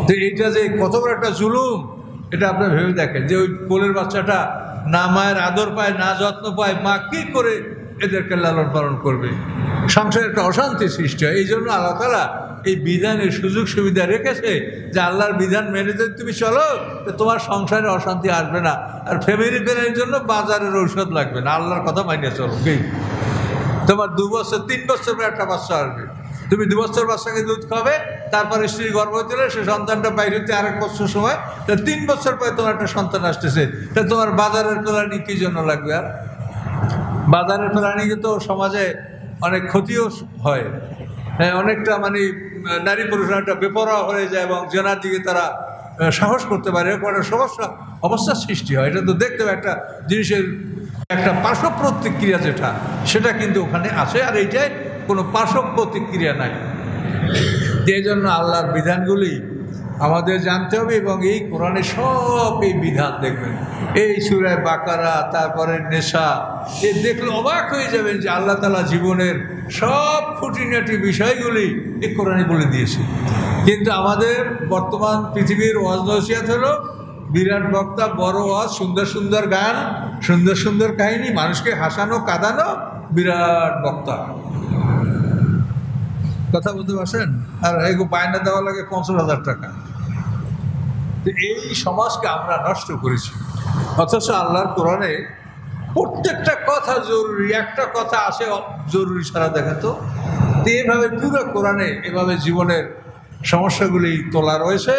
তো এইটা যে কত বড় একটা জুলুম, এটা আপনি ভেবে দেখেন যে ওই কোলের বাচ্চাটা না মায়ের আদর পায়, না যত্ন পায়, মা কী করে এদেরকে লালন পালন করবে? সংসারে একটা অশান্তি সৃষ্টি হয়। এই জন্য আল্লাহ তাআলা এই বিধানের সুযোগ সুবিধা রেখেছে যে আল্লাহর বিধান মেনে যদি তুমি চলো তো তোমার সংসারে অশান্তি আসবে না, আর ফ্যামিলি প্ল্যানের জন্য বাজারের ঔষধ লাগবে না, আল্লাহর কথা মাইনে চলো। তোমার 2 বছর 3 বছর পর একটা বাচ্চা আসবে, তুমি 2 বছর বাচ্চাকে দুধ খাবে, তারপরে স্ত্রী গর্ভবতী হলে সে সন্তানটা বাইরে হতে আরেক বছর সময়, তা 3 বছর পরে তোমার একটা সন্তান আসতেছে, তা তোমার বাজারের প্রাণী কী জন্য লাগবে? আর বাজারের প্রাণী তো সমাজে অনেক ক্ষতিও হয়। হ্যাঁ, অনেকটা মানে নারী পুরুষরা একটা বেপরোয়া হয়ে যায় এবং জেনার দিকে তারা সাহস করতে পারে, এরকম একটা সমস্যা অবস্থার সৃষ্টি হয়। এটা তো দেখতে হবে একটা জিনিসের একটা পার্শ্ব প্রতিক্রিয়া যেটা, সেটা কিন্তু ওখানে আছে, আর এইটাই কোনো পার্শ্ব প্রতিক্রিয়া নাই। এই জন্য আল্লাহর বিধানগুলি আমাদের জানতে হবে, এবং এই কোরআনে সব এই বিধান দেখবেন, এই সূরা বাকারা, তারপরে নেশা, এ দেখলে অবাক হয়ে যাবেন যে আল্লাহ তাআলা জীবনের সব খুঁটিনাটি বিষয়গুলি এই কোরআনে বলে দিয়েছে। কিন্তু আমাদের বর্তমান পৃথিবীর ওয়াজ নসিহত হলো বিরাট বক্তা, বড় ওয়াজ, সুন্দর সুন্দর গান, সুন্দর সুন্দর কাহিনী, মানুষকে হাসানো কাঁদানো, বিরাট বক্তা। কথা বলতে পারছেন? আর এগো বায়না দেওয়া লাগে 50,000 টাকা। এই সমাজকে আমরা নষ্ট করেছি। অথচ আল্লাহর কোরআনে প্রত্যেকটা কথা জরুরি, একটা কথা আসে জরুরি ছাড়া, দেখেন তো এইভাবে পুরো কোরআনে এভাবে জীবনের সমস্যাগুলি তোলা রয়েছে।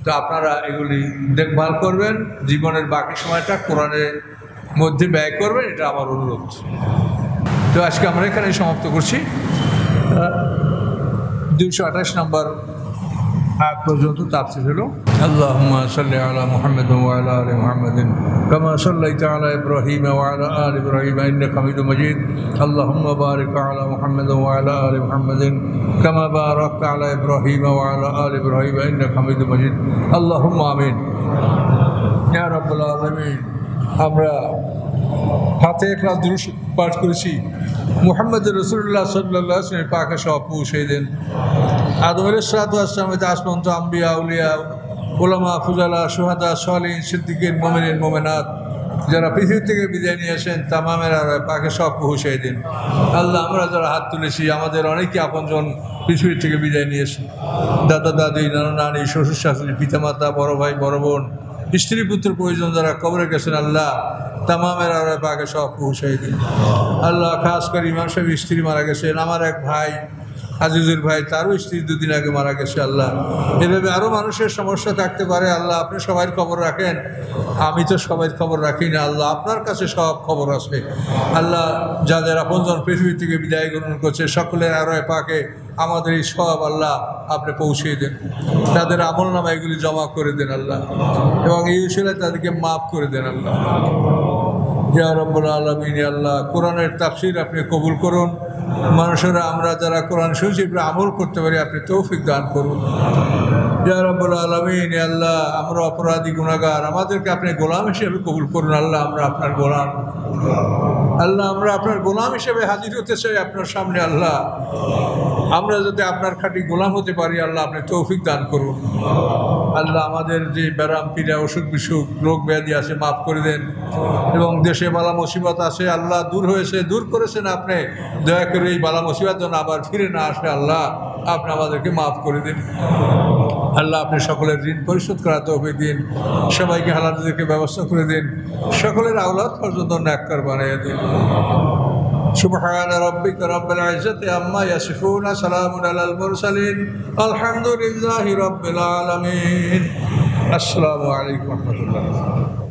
তো আপনারা এগুলি দেখভাল করবেন, জীবনের বাকি সময়টা কোরআনের মধ্যে ব্যয় করবেন, এটা আমার অনুরোধ। তো আজকে আমরা এখানে সমাপ্ত করছি। 228 নম্বর আয়াত পর্যন্ত তাফসীর হলো। আল্লাহুম্মা সাল্লি আলা মুহাম্মাদ ওয়া আলা আলি মুহাম্মাদিন কামা সাল্লাইতা আলা ইব্রাহিম ওয়া আলা আলি ইব্রাহিম ইন্নাকা হামিদুম মাজিদ। আল্লাহুম্মা বারিক আলা মুহাম্মাদ ওয়া আলা আলি মুহাম্মাদিন কামা বারাকতা আলা ইব্রাহিম ওয়া আলা আলি ইব্রাহিম ইন্নাকা হামিদুম মাজিদ। আল্লাহুম্মা আমিন ইয়া রাব্বাল আলামিন। আমরা হাতে এক রাত দুরূদ পাঠ করেছি মুহাম্মদ রাসূলুল্লাহ সাল্লাল্লাহু আলাইহি ওয়াসাল্লাম পাকে সব পৌঁছে দেন। আদম আলাইহিস সালাতু ওয়াস সালাম থেকে আসপন্ত আম্বিয়া, আউলিয়া, উলামা, ফুজালা, শুহাদা, সালিহিন, সিদ্দিকিন, মুমিনিন, মুমিনাত যারা পৃথিবী থেকে বিদায় নিয়েছেন তামামের পাকে সব পৌঁছে দিন। আল্লাহ, আমরা যারা হাত তুলেছি আমাদের অনেকে আপনজন পৃথিবী থেকে বিদায় নিয়েছে। দাদা দাদি, নানা নানি, শ্বশুর শাশুড়ি, পিতামাতা, বড় ভাই, বড় বোন, স্ত্রী পুত্র প্রয়োজন যারা কবরে গেছেন, আল্লাহ তামামের পাকে সব পৌঁছাই দিন। আল্লাহ, খাস করে ইমাম সাহেব স্ত্রী মারা গেছেন, আমার এক ভাই আজিজুর ভাই, তারও স্ত্রী 2 দিন আগে মারা গেছে। আল্লাহ, এভাবে আরও মানুষের সমস্যা থাকতে পারে। আল্লাহ, আপনি সবাই খবর রাখেন, আমি তো সবাই খবর রাখি না। আল্লাহ, আপনার কাছে সব খবর আছে। আল্লাহ, যাদের আপনজন পৃথিবী থেকে বিদায় গ্রহণ করছে সকলের আরো পাকে আমাদের এই সব আল্লাহ আপনি পৌঁছিয়ে দেন, তাদের আমল নামা এগুলি জমা করে দেন আল্লাহ, এবং এই উসিলে তাদেরকে মাফ করে দেন আল্লাহ। ইয়া রাব্বুল আলামিন, আল্লাহ কোরআনের তাফসীর আপনি কবুল করুন। মানুষেরা আমরা যারা কোরআন শুনছি আমল করতে পারি, আপনি তৌফিক দান করুন। ইয়া রাব্বুল আলামিন, আল্লাহ আমরা অপরাধী গুনাহগার, আমাদেরকে আপনি গোলাম হিসেবে কবুল করুন। আল্লাহ, আমরা আপনার গোলাম। আল্লাহ, আমরা আপনার গোলাম হিসেবে হাজির হতে চাই আপনার সামনে। আল্লাহ, আমরা যাতে আপনার খাঁটি গোলাম হতে পারি, আল্লাহ আপনি তৌফিক দান করুন। আল্লাহ, আমাদের যে ব্যারাম পীড়া, অসুখ বিসুখ, রোগ ব্যাধি আছে মাফ করে দেন, এবং দেশে বালা মুসিবত আছে আল্লাহ দূর হয়েছে, দূর করেছেন আপনি, দয়া করে এই বালা মুসিবত যেন আবার ফিরে না আসে আল্লাহ আপনি আমাদেরকে মাফ করে দিন। আল্লাহ, আপনি সকলের ঋণ পরিশোধ করা তৌফিক দিন, সবাইকে হালাল রিজিকের ব্যবস্থা করে দিন, সকলের আওলাদ পর্যন্ত নেককার বানিয়ে দিন। সুবহান রাব্বিকা রাব্বিল ইজ্জাতি আম্মা ইয়াসিফুন, সালামুন আলাল মুরসালিন, আলহামদুলিল্লাহি রাব্বিল আলামিন। আসসালামু আলাইকুম ওয়া রাহমাতুল্লাহ।